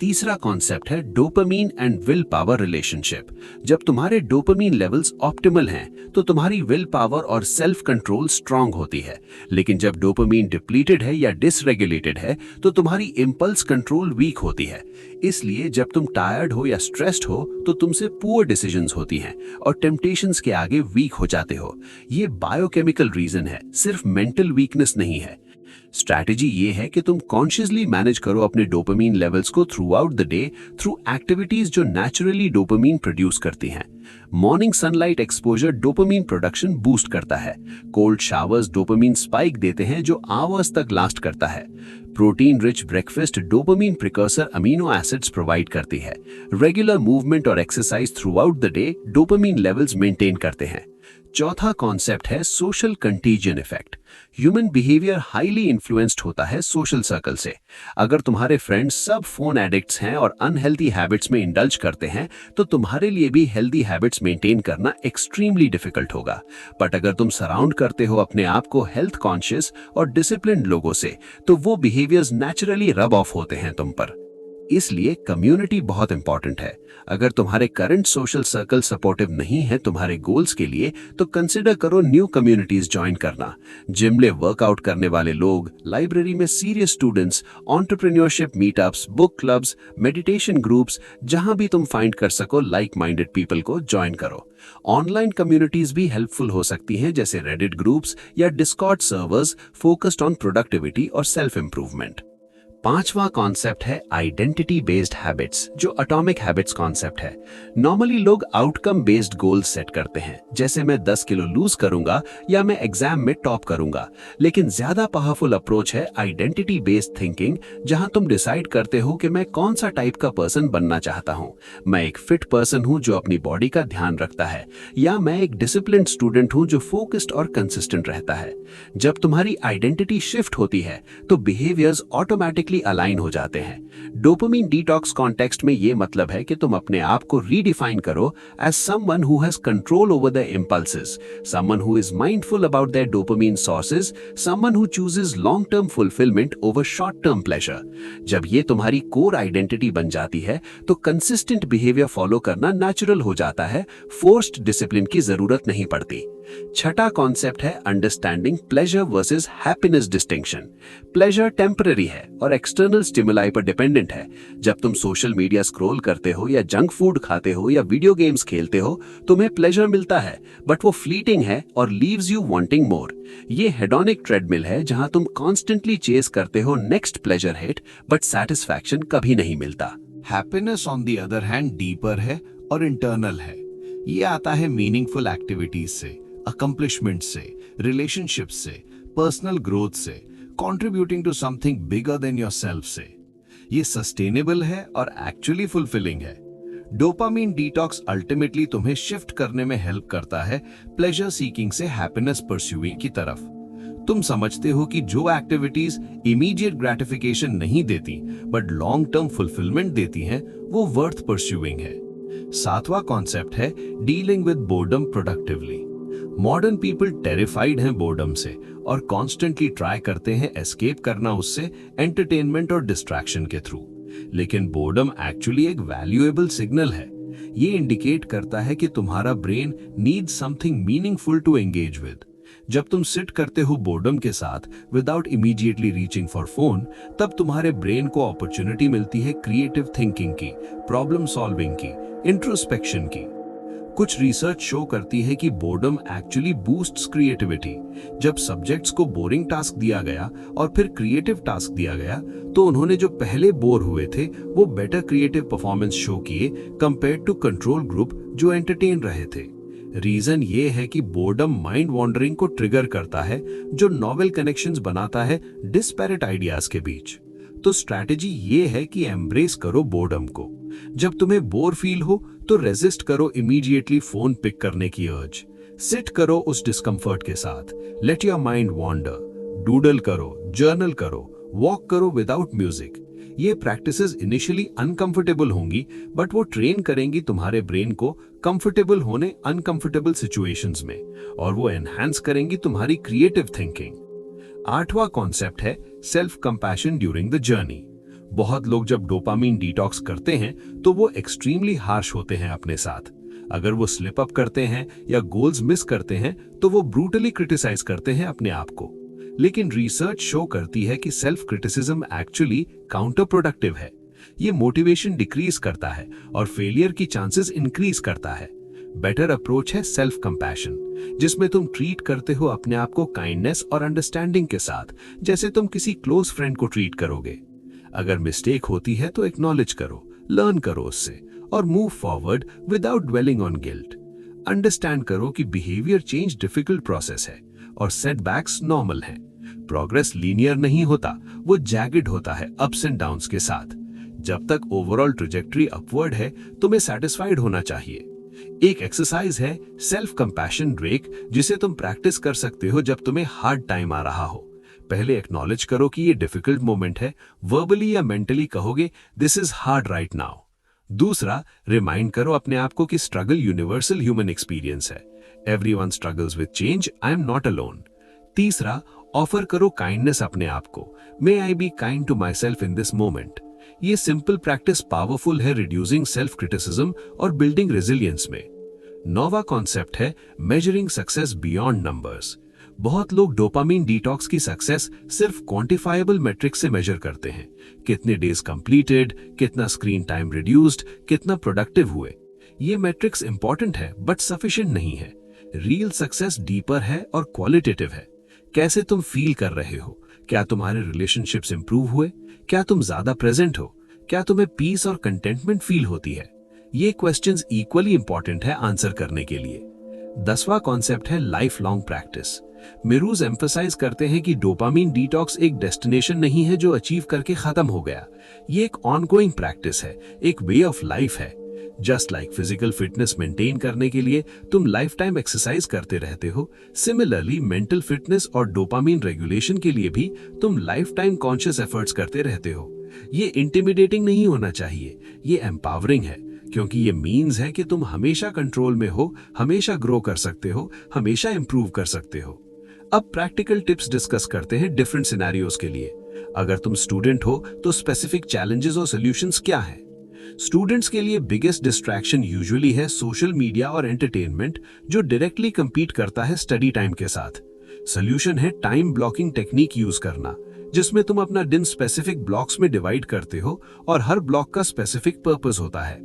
तीसरा कॉन्सेप्ट है dopamine and will power relationship. जब तुम्हारे डोपामीन लेवल्स ऑप्टिमल हैं तो तुम्हारी विल पावर और सेल्फ कंट्रोल स्ट्रांग होती है, लेकिन जब डोपामीन डिप्लीटेड है या डिसरेगुलेटेड है तो तुम्हारी इंपल्स कंट्रोल वीक होती है। इसलिए जब तुम टायर्ड हो या स्ट्रेस्ड हो तो तुमसे पुअर डिसीजंस होती हैं और टेम्पटेशंस के आगे वीक हो जाते हो। ये बायोकेमिकल रीजन है, सिर्फ मेंटल वीकनेस नहीं है। स्ट्रैटेजी ये है कि तुम कॉन्शियसली मैनेज करो अपने डोपामीन लेवल्स को through out the day through activities जो नेचुरली डोपामीन प्रोड्यूस करती हैं। Morning sunlight exposure dopamine production boost करता है। कोल्ड शावर्स डोपामीन स्पाइक देते हैं जो आवर्स तक लास्ट करता है। Protein rich breakfast dopamine precursor amino acids provide करती है। रेगुलर मूवमेंट और exercise throughout the day dopamine levels maintain करते हैं। चौथा कॉन्सेप्ट है social contagion effect. Human behaviour highly influenced होता है सोशल सर्कल से। अगर तुम्हारे फ्रेंड्स सब फोन एडिक्ट्स हैं और अनहेल्दी हैबिट्स में इंडल्ज करते हैं तो तुम्हारे लिए भी हेल्दी हैबिट्स मेंटेन करना एक्सट्रीमली डिफिकल्ट होगा। बट अगर तुम सराउंड करते हो अपने आप को हेल्थ कॉन्शियस और डिसिप्लिन्ड लोगों से तो वो बिहेवियर्स नेचुरली रब ऑफ होते हैं तुम पर। इसलिए कम्युनिटी बहुत इंपॉर्टेंट है। अगर तुम्हारे करंट सोशल सर्कल सपोर्टिव नहीं है तुम्हारे गोल्स के लिए तो कंसिडर करो न्यू कम्युनिटीज ज्वाइन करना। जिम में वर्कआउट करने वाले लोग, लाइब्रेरी में serious students, entrepreneurship meetups, book clubs, meditation groups, जहां भी तुम फाइंड कर सको लाइक माइंडेड पीपल को ज्वाइन करो। ऑनलाइन कम्युनिटीज भी हेल्पफुल हो सकती हैं जैसे रेडिट ग्रुप्स या Discord servers focused on productivity और सेल्फ इंप्रूवमेंट। पांचवा कॉन्सेप्ट है आइडेंटिटी बेस्ड हैबिट्स, जो एटॉमिक हैबिट्स कॉन्सेप्ट है। नॉर्मली लोग आउटकम बेस्ड गोल्स सेट करते हैं, जैसे मैं 10 किलो लूज करूंगा या मैं एग्जाम में टॉप करूंगा। लेकिन ज्यादा पावरफुल अप्रोच है आइडेंटिटी बेस्ड थिंकिंग, जहां तुम डिसाइड करते हो कि मैं कौन सा टाइप का पर्सन बनना चाहता हूं। मैं एक फिट पर्सन हूं जो अपनी बॉडी का ध्यान रखता है, या मैं एक डिसिप्लिन्ड स्टूडेंट हूं जो फोकस्ड और कंसिस्टेंट रहता है। जब तुम्हारी आइडेंटिटी शिफ्ट होती है तो बिहेवियर्स ऑटोमेटिकली अलाइन हो जाते हैं। डोपामीन डिटॉक्स कॉन्टेक्स्ट में यह मतलब है कि तुम अपने आप को रीडिफाइन करो as someone who has control over their impulses, someone who is mindful about their dopamine sources, someone who chooses long term fulfilment over short term pleasure. जब ये तुम्हारी कोर आइडेंटिटी बन जाती है तो कंसिस्टेंट बिहेवियर फॉलो करना नेचुरल हो जाता है, फोर्स्ड डिसिप्लिन की जरूरत नहीं पड़ती। छठा कॉन्सेप्ट है understanding pleasure versus happiness distinction. Pleasure temporary है और एक्सटर्नल स्टिमुलाई पर डिपेंडेंट है। जब तुम सोशल मीडिया स्क्रॉल करते हो या जंक फूड खाते हो या वीडियो गेम्स खेलते हो तुम्हें प्लेजर मिलता है, बट वो फ्लीटिंग है और लीव्स यू वांटिंग मोर। ये हेडोनिक ट्रेडमिल है जहां तुम कॉन्स्टेंटली चेस करते हो next pleasure hit, but satisfaction कभी नहीं मिलता। Happiness on the other hand deeper है और इंटरनल है। ये आता है मीनिंगफुल एक्टिविटीज से, अकम्प्लिशमेंट से, रिलेशनशिप से, पर्सनल ग्रोथ से, contributing to something bigger than yourself से। ये सस्टेनेबल है और एक्चुअली फुलफिलिंग है। डोपामीन डिटॉक्स अल्टीमेटली तुम्हें शिफ्ट करने में हेल्प करता है प्लेजर सीकिंग से हैप्पीनेस परस्यूइंग की तरफ। तुम समझते हो कि जो एक्टिविटीज इमीडिएट ग्रेटिफिकेशन नहीं देती बट लॉन्ग टर्म फुलफिलमेंट देती हैं वो वर्थ परस्यूइंग है। सातवां कॉन्सेप्ट है dealing with boredom productively. Modern people terrified हैं बोर्डम से और कॉन्स्टेंटली ट्राई करते हैं एस्केप करना उससे एंटरटेनमेंट और डिस्ट्रैक्शन के थ्रू। लेकिन बोर्डम एक्चुअली एक वैल्यूएबल सिग्नल है। ये इंडिकेट करता है कि तुम्हारा brain needs something meaningful to engage with. जब तुम सिट करते हो बोर्डम के साथ without immediately reaching for phone, तब तुम्हारे ब्रेन को अपॉर्चुनिटी मिलती है क्रिएटिव थिंकिंग की, प्रॉब्लम सॉल्विंग की, इंट्रोस्पेक्शन की। कुछ रिसर्च शो करती है कि बोर्डम एक्चुअली बूस्ट्स क्रिएटिविटी। जब सब्जेक्ट्स को बोरिंग टास्क दिया गया और फिर क्रिएटिव टास्क दिया गया, तो उन्होंने जो पहले बोर हुए थे वो बेटर क्रिएटिव परफॉर्मेंस शो किए कंपेयर टू कंट्रोल ग्रुप जो एंटरटेन रहे थे। रीजन ये है कि बोर्डम माइंड वॉन्डरिंग को ट्रिगर करता है, जो नॉवेल कनेक्शंस बनाता है डिस्पैरेट आइडियाज के बीच। तो स्ट्रैटेजी ये है कि एम्ब्रेस करो बोर्डम को। जब तुम्हें बोर फील हो तो रेजिस्ट करो इमीडिएटली फोन पिक करने की अर्ज। सिट करो उस डिस्कंफर्ट के साथ, let your mind wander, doodle करो, जर्नल करो, वॉक करो विदाउट म्यूजिक। ये प्रैक्टिसेस इनिशियली अनकंफर्टेबल होंगी, बट वो ट्रेन करेंगी तुम्हारे ब्रेन को कंफर्टेबल होने अनकंफर्टेबल सिचुएशंस में, और वो एनहांस करेंगी तुम्हारी क्रिएटिव थिंकिंग। 8वां कॉन्सेप्ट है self compassion during the journey. बहुत लोग जब डोपामीन डिटॉक्स करते हैं तो वो एक्सट्रीमली हार्श होते हैं अपने साथ। अगर वो स्लिप अप करते हैं या गोल्स मिस करते हैं तो वो ब्रूटली क्रिटिसाइज करते हैं अपने आप को। लेकिन रिसर्च शो करती है कि self criticism actually counter productive है। ये मोटिवेशन डिक्रीज करता है और फेलियर की चांसेस इंक्रीज करता है। बेटर अप्रोच है सेल्फ कंपैशन, जिसमें तुम ट्रीट करते हो अपने आप को काइंडनेस और अंडरस्टैंडिंग के साथ, जैसे तुम किसी क्लोज फ्रेंड को ट्रीट करोगे। अगर मिस्टेक होती है तो एक्नॉलेज करो, लर्न करो उससे और move forward without dwelling on guilt. Understand करो कि बिहेवियर चेंज डिफिकल्ट प्रोसेस है और सेटबैक्स नॉर्मल हैं। प्रोग्रेस लीनियर नहीं होता, वो जैगेड होता है अप्स एंड डाउन्स के साथ। जब तक ओवरऑल ट्रेजेक्टरी अपवर्ड है, तुम्हें सैटिस्फाइड होना चाहिए। एक एक्सरसाइज है सेल्फ कंपैशन ब्रेक, जिसे तुम प्रैक्टिस कर सकते हो जब तुम्हें हार्ड टाइम आ रहा हो। पहले एक्नॉलेज करो कि ये डिफिकल्ट मोमेंट है, वर्बली या मेंटली कहोगे this is hard right now. दूसरा, रिमाइंड करो अपने आप को कि स्ट्रगल यूनिवर्सल ह्यूमन एक्सपीरियंस है। Everyone struggles with change, I am not alone. तीसरा, ऑफर करो काइंडनेस अपने आप को, may I be kind to myself in this moment. ये सिंपल प्रैक्टिस पावरफुल है रिड्यूसिंग सेल्फ क्रिटिसिज्म और बिल्डिंग रेजिलियंस में। 9वां कॉन्सेप्ट है मेजरिंग सक्सेस बियॉन्ड नंबर्स। बहुत लोग डोपामीन डिटॉक्स की सक्सेस सिर्फ क्वांटिफाइबल मैट्रिक्स से मेजर करते हैं। कितने डेज कंप्लीटेड, कितना स्क्रीन टाइम रिड्यूस्ड, कितना प्रोडक्टिव हुए। ये मैट्रिक्स इंपॉर्टेंट है बट सफिशिएंट नहीं है। रियल सक्सेस डीपर है और क्वालिटेटिव है। कैसे तुम फील कर रहे हो? क्या तुम्हारे रिलेशनशिप्स इंप्रूव हुए? क्या तुम ज्यादा प्रेजेंट हो? क्या तुम्हें पीस और कंटेंटमेंट फील होती है? ये क्वेश्चंस इक्वली इंपॉर्टेंट है आंसर करने के लिए। 10वां कॉन्सेप्ट है लाइफ लॉन्ग प्रैक्टिस। मेरूज एम्फसाइज करते हैं कि डोपामीन डिटॉक्स एक डेस्टिनेशन नहीं है जो अचीव करके खत्म हो गया। ये एक ऑनगोइंग प्रैक्टिस है, एक वे ऑफ लाइफ है। Just like physical fitness maintain करने के लिए तुम लाइफ टाइम एक्सरसाइज करते रहते हो, सिमिलरली मेंटल फिटनेस और डोपामीन रेगुलेशन के लिए भी तुम लाइफ टाइम कॉन्शियस एफर्ट्स करते रहते हो। ये इंटिमिडेटिंग नहीं होना चाहिए, ये एम्पावरिंग है, क्योंकि ये मीन्स है कि तुम हमेशा कंट्रोल में हो, हमेशा ग्रो कर सकते हो, हमेशा इंप्रूव कर सकते हो। अब प्रैक्टिकल टिप्स डिस्कस करते हैं डिफरेंट सिनेरियोज के लिए। अगर तुम स्टूडेंट हो तो स्पेसिफिक चैलेंजेस और सॉल्यूशंस क्या हैं? स्टूडेंट्स के लिए बिगेस्ट डिस्ट्रैक्शन यूजुअली है सोशल मीडिया और एंटरटेनमेंट, जो डायरेक्टली compete करता है स्टडी टाइम के साथ। सोल्यूशन है टाइम ब्लॉकिंग टेक्निक यूज करना, जिसमें तुम अपना दिन स्पेसिफिक ब्लॉक्स में डिवाइड करते हो और हर ब्लॉक का स्पेसिफिक पर्पस होता है।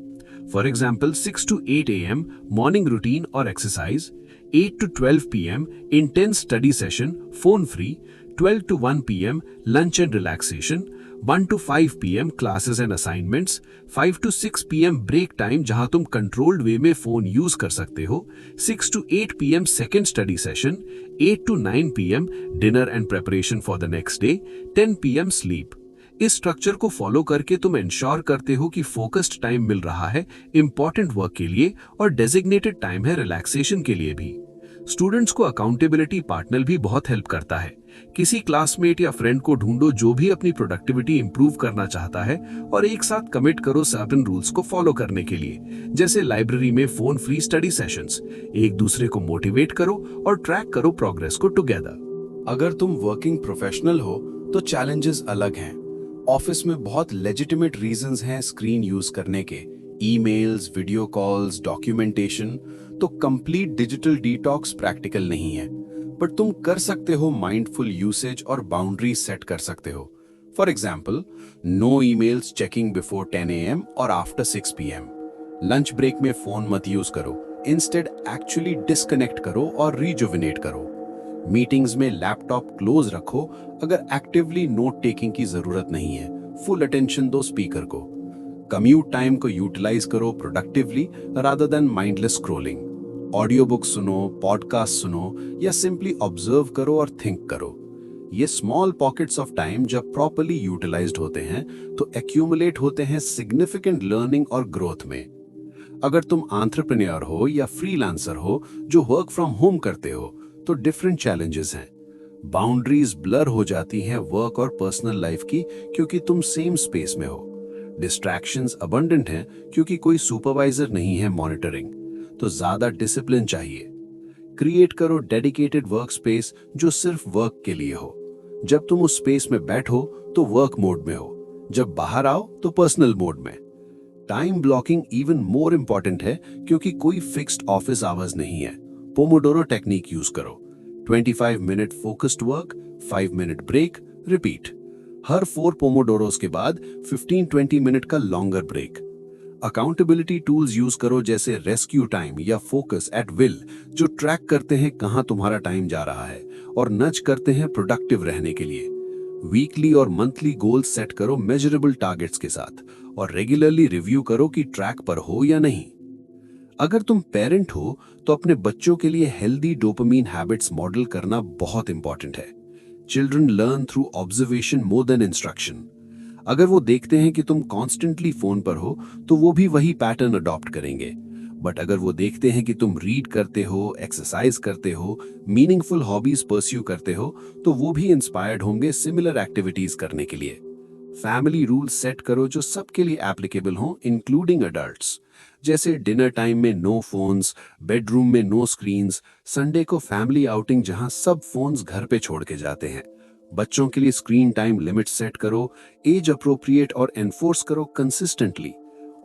For example 6 to 8 AM morning routine और exercise, 8 to 12 PM intense study session, phone free, 12 to 1 PM lunch and relaxation, 1 to 5 PM classes and assignments, 5 to 6 PM break time जहां तुम controlled way में phone use कर सकते हो, 6 to 8 PM second study session, 8 to 9 PM dinner and preparation for the next day, 10 PM sleep। इस स्ट्रक्चर को फॉलो करके तुम इंश्योर करते हो कि फोकस्ड टाइम मिल रहा है इंपॉर्टेंट वर्क के लिए और डेजिग्नेटेड टाइम है रिलैक्सेशन के लिए भी। स्टूडेंट्स को अकाउंटेबिलिटी पार्टनर भी बहुत हेल्प करता है। किसी क्लासमेट या फ्रेंड को ढूंढो जो भी अपनी प्रोडक्टिविटी इंप्रूव करना चाहता है और एक साथ कमिट करो सर्टेन रूल्स को फॉलो करने के लिए, जैसे लाइब्रेरी में फोन फ्री स्टडी सेशंस। एक दूसरे को मोटिवेट करो और ट्रैक करो प्रोग्रेस को टुगेदर। अगर तुम वर्किंग प्रोफेशनल हो तो चैलेंजेस अलग हैं। ऑफिस में बहुत लेजिटिमेट रीजंस हैं स्क्रीन यूज करने के, ईमेल्स, वीडियो कॉल्स, डॉक्यूमेंटेशन। तो कंप्लीट डिजिटल डिटॉक्स प्रैक्टिकल नहीं है, पर तुम कर सकते हो माइंडफुल यूसेज और बाउंड्री सेट कर सकते हो। For example, no emails checking before 10 AM और आफ्टर 6 PM। लंच ब्रेक में फोन मत यूज करो, इंस्टेड एक्चुअली डिस्कनेक्ट करो और रिजुविनेट करो। मीटिंग्स में लैपटॉप क्लोज रखो अगर एक्टिवली नोट टेकिंग की जरूरत नहीं है, फुल अटेंशन दो स्पीकर को। कम्यूट टाइम को यूटिलाइज करो productively rather than mindless scrolling. Audio book सुनो, पॉडकास्ट सुनो या सिंपली ऑब्जर्व करो और थिंक करो। ये स्मॉल पॉकेट्स ऑफ टाइम जब प्रॉपर्ली यूटिलाइज्ड होते हैं तो एक्यूमुलेट होते हैं सिग्निफिकेंट लर्निंग और ग्रोथ में। अगर तुम एंटरप्रेन्योर हो या फ्रीलांसर हो जो वर्क फ्रॉम होम करते हो तो डिफरेंट चैलेंजेस हैं। बाउंड्रीज ब्लर हो जाती हैं वर्क और पर्सनल लाइफ की क्योंकि तुम सेम स्पेस में हो। डिस्ट्रैक्शंस अबंडेंट हैं क्योंकि कोई सुपरवाइजर नहीं है मॉनिटरिंग, तो ज्यादा डिसिप्लिन चाहिए। क्रिएट करो डेडिकेटेड वर्क स्पेस जो सिर्फ वर्क के लिए हो। जब तुम उस स्पेस में बैठो तो वर्क मोड में हो, जब बाहर आओ तो पर्सनल मोड में। Time blocking even more important है क्योंकि कोई फिक्स्ड ऑफिस आवर्स नहीं है। पोमोडोरो टेक्निक यूज करो। 25 minute focused work, 5 minute break, repeat. हर 4 पोमोडोरोस के बाद 15-20 मिनट का longer break. Accountability tools use करो जैसे रेस्क्यू टाइम या फोकस एट विल, जो ट्रैक करते हैं कहां तुम्हारा टाइम जा रहा है और नच करते हैं प्रोडक्टिव रहने के लिए। वीकली और मंथली गोल्स सेट करो मेजरेबल टारगेट्स के साथ और रेगुलरली रिव्यू करो कि ट्रैक पर हो या नहीं। अगर तुम पेरेंट हो तो अपने बच्चों के लिए हेल्दी डोपामीन हैबिट्स मॉडल करना बहुत इंपॉर्टेंट है। Children learn through observation more than instruction. अगर वो देखते हैं कि तुम कॉन्स्टेंटली फोन पर हो तो वो भी वही पैटर्न अडॉप्ट करेंगे। बट अगर वो देखते हैं कि तुम रीड करते हो, एक्सरसाइज करते हो, मीनिंगफुल हॉबीज परस्यू करते हो, तो वो भी इंस्पायर्ड होंगे सिमिलर एक्टिविटीज करने के लिए। फैमिली रूल्स सेट करो जो सबके लिए एप्लीकेबल हो, इंक्लूडिंग अडल्ट्स, जैसे डिनर टाइम में नो फोन्स, बेडरूम में नो स्क्रीन्स, संडे को फैमिली आउटिंग जहां सब फोन्स घर पे छोड़ के जाते हैं। बच्चों के लिए स्क्रीन टाइम लिमिट सेट करो, एज अप्रोप्रिएट और एनफोर्स करो कंसिस्टेंटली।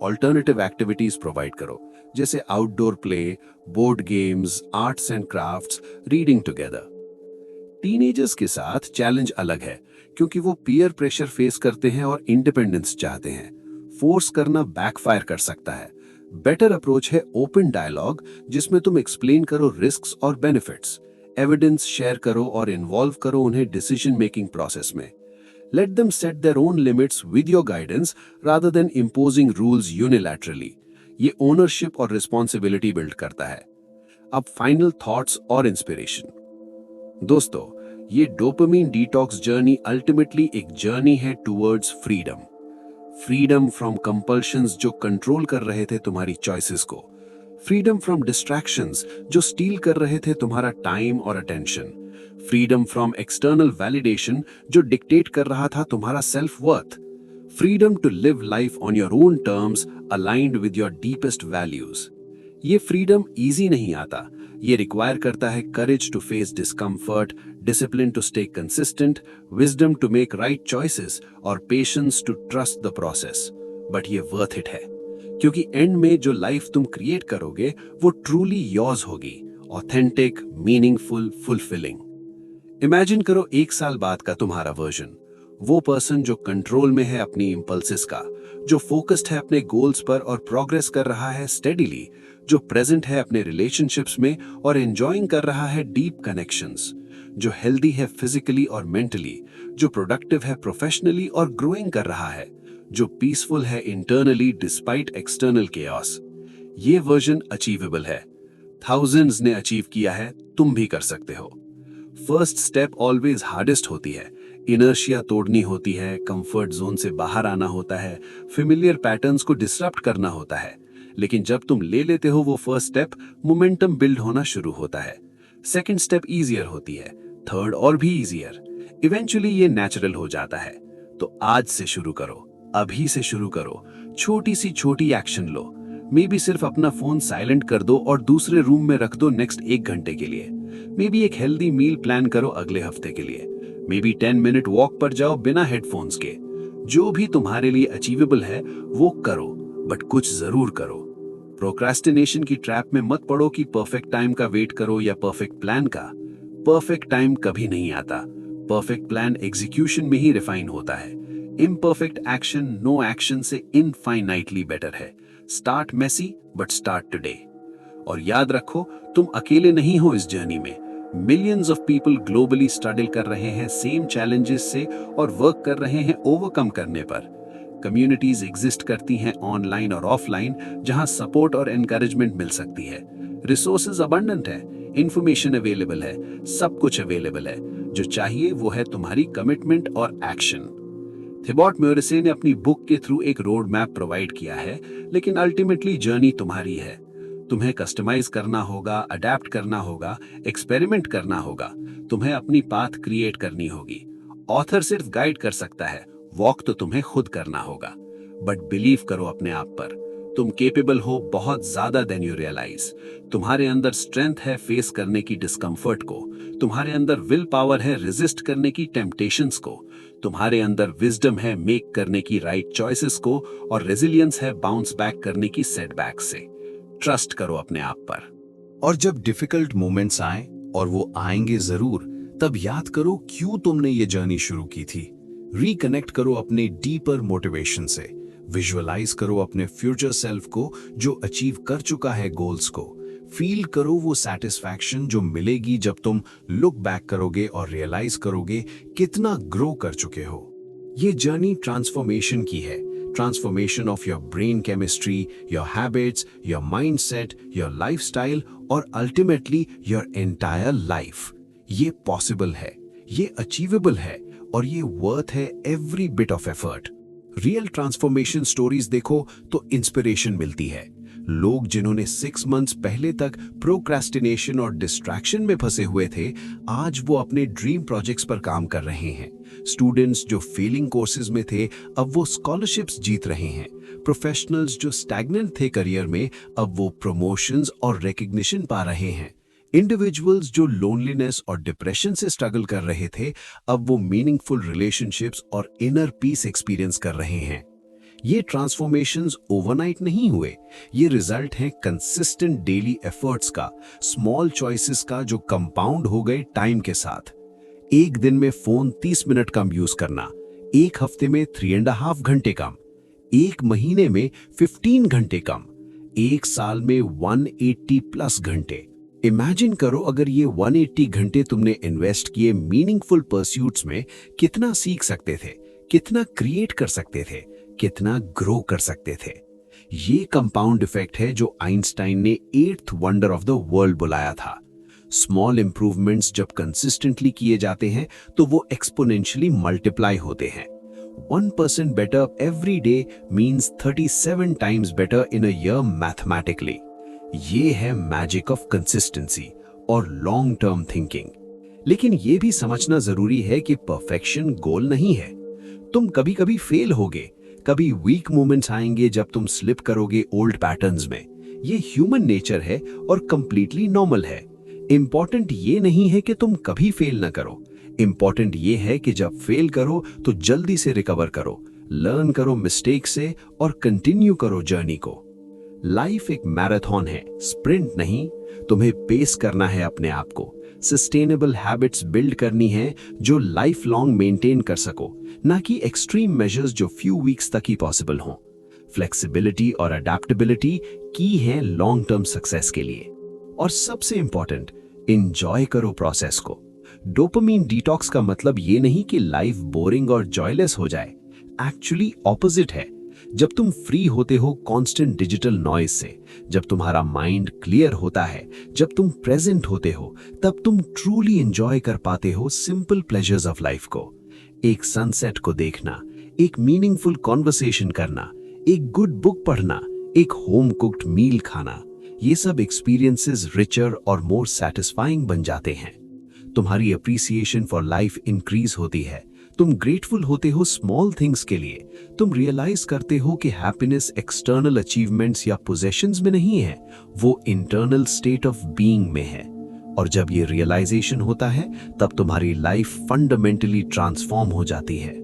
ऑल्टरनेटिव एक्टिविटीज प्रोवाइड करो जैसे outdoor play, board games, arts and crafts, reading together. Teenagers के साथ चैलेंज अलग है क्योंकि वो पीयर प्रेशर फेस करते हैं और इंडिपेंडेंस चाहते हैं। फोर्स करना बैकफायर कर सकता है। बेटर अप्रोच है ओपन डायलॉग जिसमें तुम एक्सप्लेन करो रिस्क्स और बेनिफिट्स, एविडेंस शेयर करो और इन्वॉल्व करो उन्हें डिसीजन मेकिंग प्रोसेस में। Let them set their own limits with your guidance rather than imposing rules unilaterally. ये ओनरशिप और रिस्पॉन्सिबिलिटी बिल्ड करता है। अब फाइनल थॉट्स और इंस्पिरेशन। दोस्तों, ये डोपामीन डिटॉक्स जर्नी अल्टीमेटली एक जर्नी है towards freedom. Freedom from compulsions जो कंट्रोल कर रहे थे तुम्हारी चॉइसेस को। फ्रीडम फ्रॉम डिस्ट्रैक्शंस जो स्टील कर रहे थे तुम्हारा टाइम और attention. Freedom from external validation जो डिक्टेट कर रहा था तुम्हारा self worth. Freedom to live life on your own terms aligned with your deepest values. ये फ्रीडम इजी नहीं आता। ये रिक्वायर करता है courage to face discomfort, discipline to stay consistent, wisdom to make right choices और patience to trust the process. But ये वर्थ इट है क्योंकि एंड में जो लाइफ तुम क्रिएट करोगे वो ट्रूली योर्स होगी, ऑथेंटिक, मीनिंगफुल, फुलफिलिंग। इमेजिन करो 1 साल बाद का तुम्हारा वर्जन, वो पर्सन जो कंट्रोल में है अपनी इंपल्सेस का, जो फोकस्ड है अपने गोल्स पर और प्रोग्रेस कर रहा है स्टेडीली, जो प्रेजेंट है अपने रिलेशनशिप्स में और एंजॉइंग कर रहा है डीप कनेक्शंस, जो हेल्दी है फिजिकली और मेंटली, जो प्रोडक्टिव है प्रोफेशनली और ग्रोइंग कर रहा है, जो पीसफुल है इंटरनली डिस्पाइट एक्सटर्नल केओस। ये वर्जन अचीवेबल है। थाउजेंड्स ने अचीव किया है, तुम भी कर सकते हो। फर्स्ट स्टेप ऑलवेज हार्डेस्ट होती है। इनर्शिया तोड़नी होती है, कंफर्ट जोन से बाहर आना होता है, फेमिलियर पैटर्न्स को डिसरप्ट करना होता है। लेकिन जब तुम ले लेते हो वो फर्स्ट स्टेप, मोमेंटम बिल्ड होना शुरू होता है। सेकंड स्टेप इजियर होती है, थर्ड और भी इजियर। इवेंचुअली ये नेचुरल हो जाता है। तो आज से शुरू करो, अभी से शुरू करो। छोटी सी छोटी एक्शन लो। मे बी सिर्फ अपना फोन साइलेंट कर दो और दूसरे रूम में रख दो नेक्स्ट 1 घंटे के लिए। मे बी एक हेल्दी मील प्लान करो अगले हफ्ते के लिए। मे बी 10 मिनट वॉक पर जाओ बिना हेडफोन्स के। जो भी तुम्हारे लिए अचीवेबल है वो करो, बट कुछ जरूर करो। प्रोक्रेस्टिनेशन की ट्रैप में मत पड़ो कि परफेक्ट टाइम का वेट करो या परफेक्ट प्लान का। परफेक्ट टाइम कभी नहीं आता। परफेक्ट प्लान एग्जीक्यूशन में ही रिफाइन होता है। इम्परफेक्ट एक्शन नो एक्शन से इनफाइनाइटली बेटर है। Start messy but start today. और याद रखो, तुम अकेले नहीं हो इस जर्नी में। Millions of people globally struggle कर रहे हैं सेम चैलेंजेस से और वर्क कर रहे हैं ओवरकम करने पर। कम्युनिटीज एग्जिस्ट करती हैं ऑनलाइन और ऑफलाइन, जहां सपोर्ट और एनकरेजमेंट मिल सकती है। रिसोर्सेज अबंडेंट है, इंफॉर्मेशन अवेलेबल है, सब कुछ अवेलेबल है। जो चाहिए वो है तुम्हारी कमिटमेंट और एक्शन। थिबॉट म्यूरिसे ने अपनी बुक के थ्रू एक रोड मैप प्रोवाइड किया है, लेकिन अल्टीमेटली जर्नी तुम्हारी है। तुम्हें कस्टमाइज करना होगा, अडेप्ट करना होगा, एक्सपेरिमेंट करना होगा। तुम्हें अपनी पाथ क्रिएट करनी होगी। ऑथर सिर्फ गाइड कर सकता है, वॉक तो तुम्हें खुद करना होगा। बट बिलीव करो अपने आप पर, तुम केपेबल हो बहुत ज्यादा देन यू रियलाइज। तुम्हारे अंदर स्ट्रेंथ है फेस करने की डिस्कम्फर्ट को, तुम्हारे अंदर विल पावर है रेजिस्ट करने की टेम्पटेशंस को, तुम्हारे अंदर विजडम है मेक करने की राइट चॉइसेस को, और रेजिलियंस है बाउंस बैक करने की सेटबैक से। ट्रस्ट करो अपने आप पर। और जब डिफिकल्ट मोमेंट्स आए, और वो आएंगे जरूर, तब याद करो क्यों तुमने ये जर्नी शुरू की थी। रिकनेक्ट करो अपने डीपर मोटिवेशन से। विजुअलाइज करो अपने फ्यूचर सेल्फ को जो अचीव कर चुका है गोल्स को। फील करो वो सेटिस्फैक्शन जो मिलेगी जब तुम लुक बैक करोगे और रियलाइज करोगे कितना ग्रो कर चुके हो। ये जर्नी ट्रांसफॉर्मेशन की है। Transformation of your brain chemistry, your habits, your mindset, your lifestyle और अल्टीमेटली योर एंटायर लाइफ। ये पॉसिबल है, ये अचीवेबल है और ये वर्थ है every bit of effort. Real transformation stories देखो तो इंस्पिरेशन मिलती है। लोग जिन्होंने 6 मंथ्स पहले तक प्रोक्रेस्टिनेशन और डिस्ट्रैक्शन में फंसे हुए थे, आज वो अपने ड्रीम प्रोजेक्ट्स पर काम कर रहे हैं। स्टूडेंट्स जो फेलिंग कोर्सेज में थे, अब वो स्कॉलरशिप्स जीत रहे हैं। प्रोफेशनल्स जो स्टैग्नेंट थे करियर में, अब वो प्रमोशंस और रिकग्निशन पा रहे हैं। इंडिविजुअल्स जो लोनलीनेस और डिप्रेशन से स्ट्रगल कर रहे थे, अब वो मीनिंगफुल रिलेशनशिप्स और इनर पीस एक्सपीरियंस कर रहे हैं। ये ट्रांसफॉर्मेशंस ओवरनाइट नहीं हुए, ये रिजल्ट हैं कंसिस्टेंट डेली एफर्ट्स का, स्मॉल चॉइसेस का जो कंपाउंड हो गए टाइम के साथ। एक दिन में फोन 30 मिनट कम यूज करना, एक हफ्ते में 3.5 घंटे कम, एक महीने में 15 घंटे कम, एक साल में 180 प्लस घंटे। इमेजिन करो अगर ये 180 घंटे तुमने इन्वेस्ट किए मीनिंगफुल परस्यूट्स में, कितना सीख सकते थे, कितना क्रिएट कर सकते थे, कितना ग्रो कर सकते थे। ये कंपाउंड इफेक्ट है जो आइंस्टाइन ने 8th wonder of the world बुलाया था। स्मॉल इंप्रूवमेंट्स जब कंसिस्टेंटली किए जाते हैं तो वो एक्सपोनेंशियली मल्टीप्लाई होते हैं। 1% better every day means 37 times better in a year mathematically. ये है मैजिक ऑफ कंसिस्टेंसी और लॉन्ग टर्म थिंकिंग। लेकिन ये भी समझना जरूरी है कि परफेक्शन गोल नहीं है। तुम कभी कभी फेल होगे, कभी वीक मोमेंट्स आएंगे जब तुम स्लिप करोगे ओल्ड पैटर्न्स में। ये ह्यूमन नेचर है और कंप्लीटली नॉर्मल है। इंपॉर्टेंट ये नहीं है कि तुम कभी फेल ना करो, इंपॉर्टेंट ये है कि जब फेल करो तो जल्दी से रिकवर करो, लर्न करो मिस्टेक से और कंटिन्यू करो जर्नी को। लाइफ एक मैराथन है, स्प्रिंट नहीं। तुम्हें पेस करना है अपने आप को, सस्टेनेबल हैबिट्स बिल्ड करनी है जो लाइफ लॉन्ग मेंटेन कर सको, ना कि एक्सट्रीम मेजर्स जो फ्यू वीक्स तक ही पॉसिबल हों। फ्लेक्सिबिलिटी और अडेप्टेबिलिटी की है लॉन्ग टर्म सक्सेस के लिए। और सबसे इंपॉर्टेंट, एंजॉय करो प्रोसेस को। डोपामीन डिटॉक्स का मतलब ये नहीं कि लाइफ बोरिंग और जॉयलेस हो जाए, एक्चुअली ऑपोजिट है। जब तुम फ्री होते हो कांस्टेंट डिजिटल नॉइज से, जब तुम्हारा माइंड क्लियर होता है, जब तुम प्रेजेंट होते हो, तब तुम ट्रूली एंजॉय कर पाते हो सिंपल प्लेजर्स ऑफ लाइफ को। एक सनसेट को देखना, एक मीनिंगफुल कॉन्वर्सेशन करना, एक गुड बुक पढ़ना, एक होम कुक्ड मील खाना, ये सब एक्सपीरियंसेस रिचर और मोर सैटिस्फाइंग बन जाते हैं। तुम्हारी अप्रिसिएशन फॉर लाइफ इंक्रीज होती है। तुम ग्रेटफुल होते हो स्मॉल थिंग्स के लिए। तुम रियलाइज करते हो कि हैप्पीनेस एक्सटर्नल अचीवमेंट्स या पोजेशंस में नहीं है, वो इंटरनल स्टेट ऑफ बीइंग में है। और जब ये रियलाइजेशन होता है, तब तुम्हारी लाइफ फंडामेंटली ट्रांसफॉर्म हो जाती है।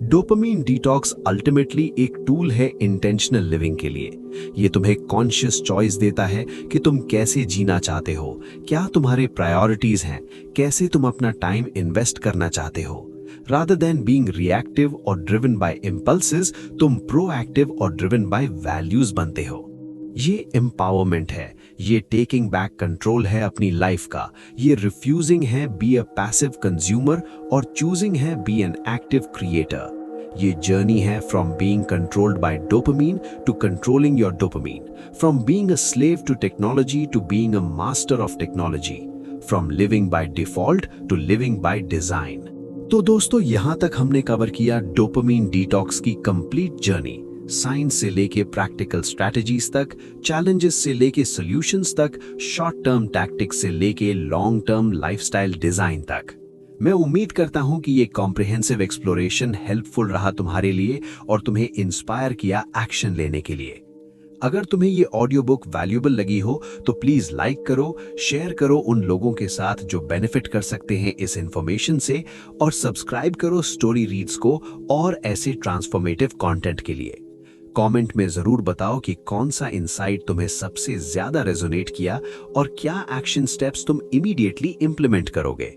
डोपामीन डिटॉक्स अल्टीमेटली एक टूल है इंटेंशनल लिविंग के लिए। ये तुम्हें कॉन्शियस चॉइस देता है कि तुम कैसे जीना चाहते हो, क्या तुम्हारे प्रायोरिटीज हैं, कैसे तुम अपना टाइम इन्वेस्ट करना चाहते हो। Rather than being reactive or driven by impulses, तुम proactive और driven by values बनते हो। ये empowerment है, ये टेकिंग बैक कंट्रोल है अपनी लाइफ का, ये रिफ्यूजिंग है बी अ पैसिव कंज्यूमर और चूजिंग है बी एन एक्टिव क्रिएटर। ये जर्नी है from being controlled by dopamine to controlling your dopamine, from being a slave to technology to being a master of technology, from living by default to living by design. तो दोस्तों, यहां तक हमने कवर किया डोपामीन डिटॉक्स की कंप्लीट जर्नी, साइंस से लेके प्रैक्टिकल स्ट्रैटेजीज तक, चैलेंजेस से लेके सॉल्यूशंस तक, शॉर्ट टर्म टैक्टिक्स से लेके लॉन्ग टर्म लाइफस्टाइल डिजाइन तक। मैं उम्मीद करता हूं कि ये कॉम्प्रिहेंसिव एक्सप्लोरेशन हेल्पफुल रहा तुम्हारे लिए और तुम्हें इंस्पायर किया एक्शन लेने के लिए। अगर तुम्हें ये ऑडियो बुक वैल्यूएबल लगी हो तो प्लीज लाइक करो, शेयर करो उन लोगों के साथ जो बेनिफिट कर सकते हैं इस इंफॉर्मेशन से, और सब्सक्राइब करो स्टोरी रीड्स को और ऐसे ट्रांसफॉर्मेटिव कंटेंट के लिए। कमेंट में जरूर बताओ कि कौन सा इंसाइट तुम्हें सबसे ज्यादा रेजोनेट किया और क्या एक्शन स्टेप्स तुम इमीडिएटली इंप्लीमेंट करोगे।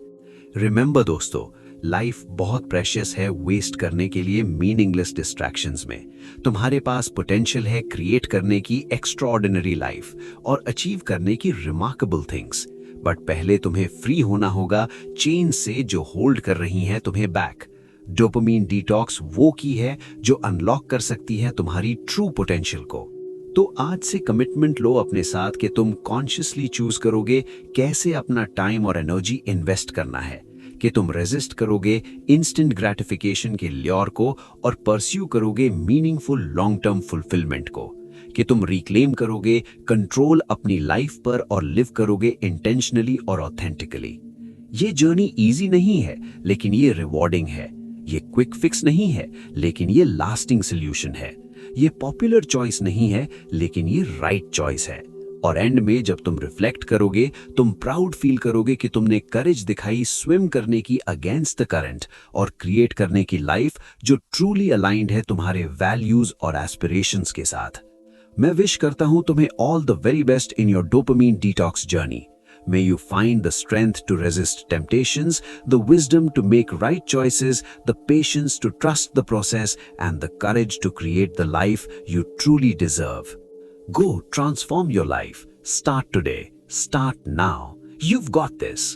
रिमेंबर दोस्तों, लाइफ बहुत प्रेशियस है वेस्ट करने के लिए मीनिंगलेस डिस्ट्रैक्शंस में। तुम्हारे पास पोटेंशियल है क्रिएट करने की एक्स्ट्राऑर्डिनरी लाइफ और अचीव करने की रिमार्केबल थिंग्स, बट पहले तुम्हें फ्री होना होगा चेन से जो होल्ड कर रही हैं तुम्हें बैक। डोपामीन डिटॉक्स वो की है जो अनलॉक कर सकती है तुम्हारी ट्रू पोटेंशियल को। तो आज से कमिटमेंट लो अपने साथ कि तुम कॉन्शियसली चूज करोगे कैसे अपना टाइम और एनर्जी इन्वेस्ट करना है, कि तुम रेजिस्ट करोगे इंस्टेंट ग्रेटिफिकेशन के ल्योर को और परस्यू करोगे मीनिंगफुल लॉन्ग टर्म फुलफिलमेंट को, कि तुम रिक्लेम करोगे कंट्रोल अपनी लाइफ पर और लिव करोगे इंटेंशनली और ऑथेंटिकली। ये जर्नी इजी नहीं है, लेकिन ये रिवॉर्डिंग है। ये क्विक फिक्स नहीं है, लेकिन ये लास्टिंग सोल्यूशन है। ये पॉपुलर चॉइस नहीं है, लेकिन ये राइट चॉइस है। और एंड में जब तुम रिफ्लेक्ट करोगे, तुम प्राउड फील करोगे कि तुमने करेज दिखाई स्विम करने की अगेंस्ट द करंट और क्रिएट करने की लाइफ जो ट्रूली अलाइंड है तुम्हारे वैल्यूज और एस्पिरेशंस के साथ। मैं विश करता हूं तुम्हें all the very best in your dopamine detox journey. May you find the strength to resist temptations, the wisdom to make right choices, the patience to trust the process, and the courage to create the life you truly deserve. Go transform your life. Start today. Start now. You've got this.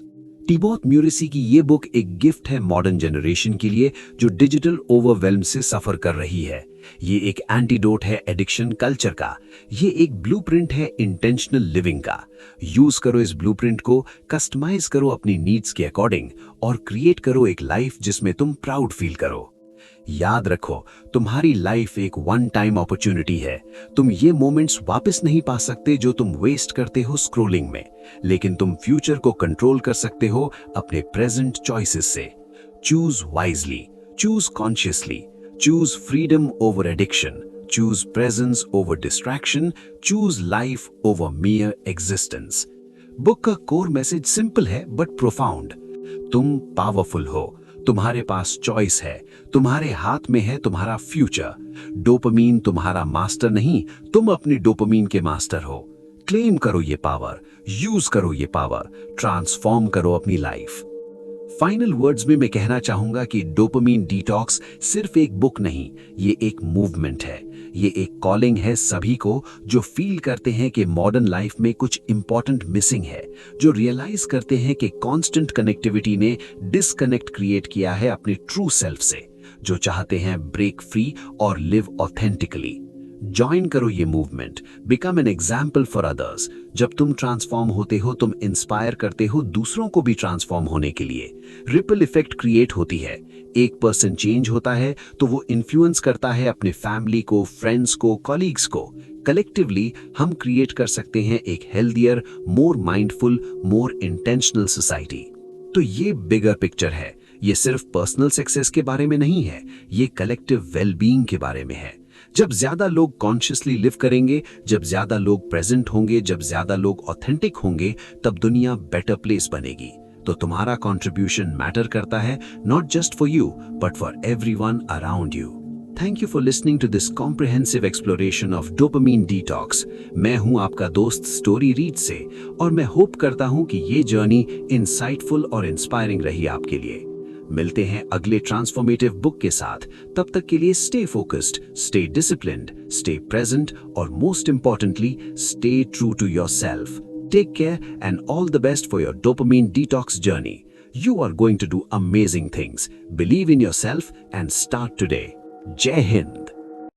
टिबोथ म्यूरिसी की ये बुक एक गिफ्ट है मॉडर्न जनरेशन के लिए जो डिजिटल ओवरवेल्म से सफर कर रही है। ये एक एंटीडोट है एडिक्शन कल्चर का। ये एक ब्लूप्रिंट है इंटेंशनल लिविंग का। यूज करो इस ब्लूप्रिंट को, कस्टमाइज करो अपनी नीड्स के अकॉर्डिंग और क्रिएट करो एक लाइफ जिसमें तुम प्राउड फील करो। याद रखो, तुम्हारी लाइफ एक वन टाइम अपॉर्चुनिटी है। तुम ये मोमेंट्स वापस नहीं पा सकते जो तुम वेस्ट करते हो स्क्रोलिंग में, लेकिन तुम फ्यूचर को कंट्रोल कर सकते हो अपने प्रेजेंट चॉइसेस से। Choose wisely, choose consciously, choose freedom over addiction, choose presence over distraction, choose life over मियर existence. Book का कोर मैसेज सिंपल है बट प्रोफाउंड। तुम पावरफुल हो, तुम्हारे पास चॉइस है, तुम्हारे हाथ में है तुम्हारा फ्यूचर। डोपामीन तुम्हारा मास्टर नहीं, तुम अपनी डोपामीन के मास्टर हो। क्लेम करो ये पावर, यूज करो ये पावर, ट्रांसफॉर्म करो अपनी लाइफ। फाइनल वर्ड्स में मैं कहना चाहूंगा कि डोपामीन डिटॉक्स सिर्फ एक बुक नहीं, ये एक मूवमेंट है। ये एक कॉलिंग है सभी को जो फील करते हैं कि मॉडर्न लाइफ में कुछ इंपॉर्टेंट मिसिंग है, जो रियलाइज करते हैं कि कांस्टेंट कनेक्टिविटी ने डिस्कनेक्ट क्रिएट किया है अपने ट्रू सेल्फ से, जो चाहते हैं ब्रेक फ्री और लिव ऑथेंटिकली। ज्वाइन करो ये movement, become an example for others. जब तुम ट्रांसफॉर्म होते हो, तुम इंस्पायर करते हो दूसरों को भी ट्रांसफॉर्म होने के लिए। रिपल इफेक्ट क्रिएट होती है। एक पर्सन चेंज होता है तो वो इन्फ्लुएंस करता है अपने फैमिली को, फ्रेंड्स को, कॉलीग्स को। कलेक्टिवली हम क्रिएट कर सकते हैं एक हेल्दियर, मोर माइंडफुल, मोर इंटेंशनल सोसाइटी। तो ये बिगर पिक्चर है। ये सिर्फ पर्सनल सक्सेस के बारे में नहीं है, ये कलेक्टिव वेलबीइंग के बारे में है। जब ज्यादा लोग कॉन्शियसली लिव करेंगे, जब ज्यादा लोग प्रेजेंट होंगे, जब ज्यादा लोग ऑथेंटिक होंगे, तब दुनिया बेटर प्लेस बनेगी। तो तुम्हारा कंट्रीब्यूशन मैटर करता है, not just for you but for everyone around you. Thank you for listening to this comprehensive exploration of dopamine detox. मैं हूं आपका दोस्त स्टोरी रीड से, और मैं होप करता हूं कि ये जर्नी इंसाइटफुल और इंस्पायरिंग रही आपके लिए। मिलते हैं अगले ट्रांसफॉर्मेटिव बुक के साथ। तब तक के लिए stay focused, stay disciplined, stay present और most importantly stay true to yourself. Take care and all the best for your dopamine detox journey. You are going to do amazing things. Believe in yourself and start today. Jai Hind.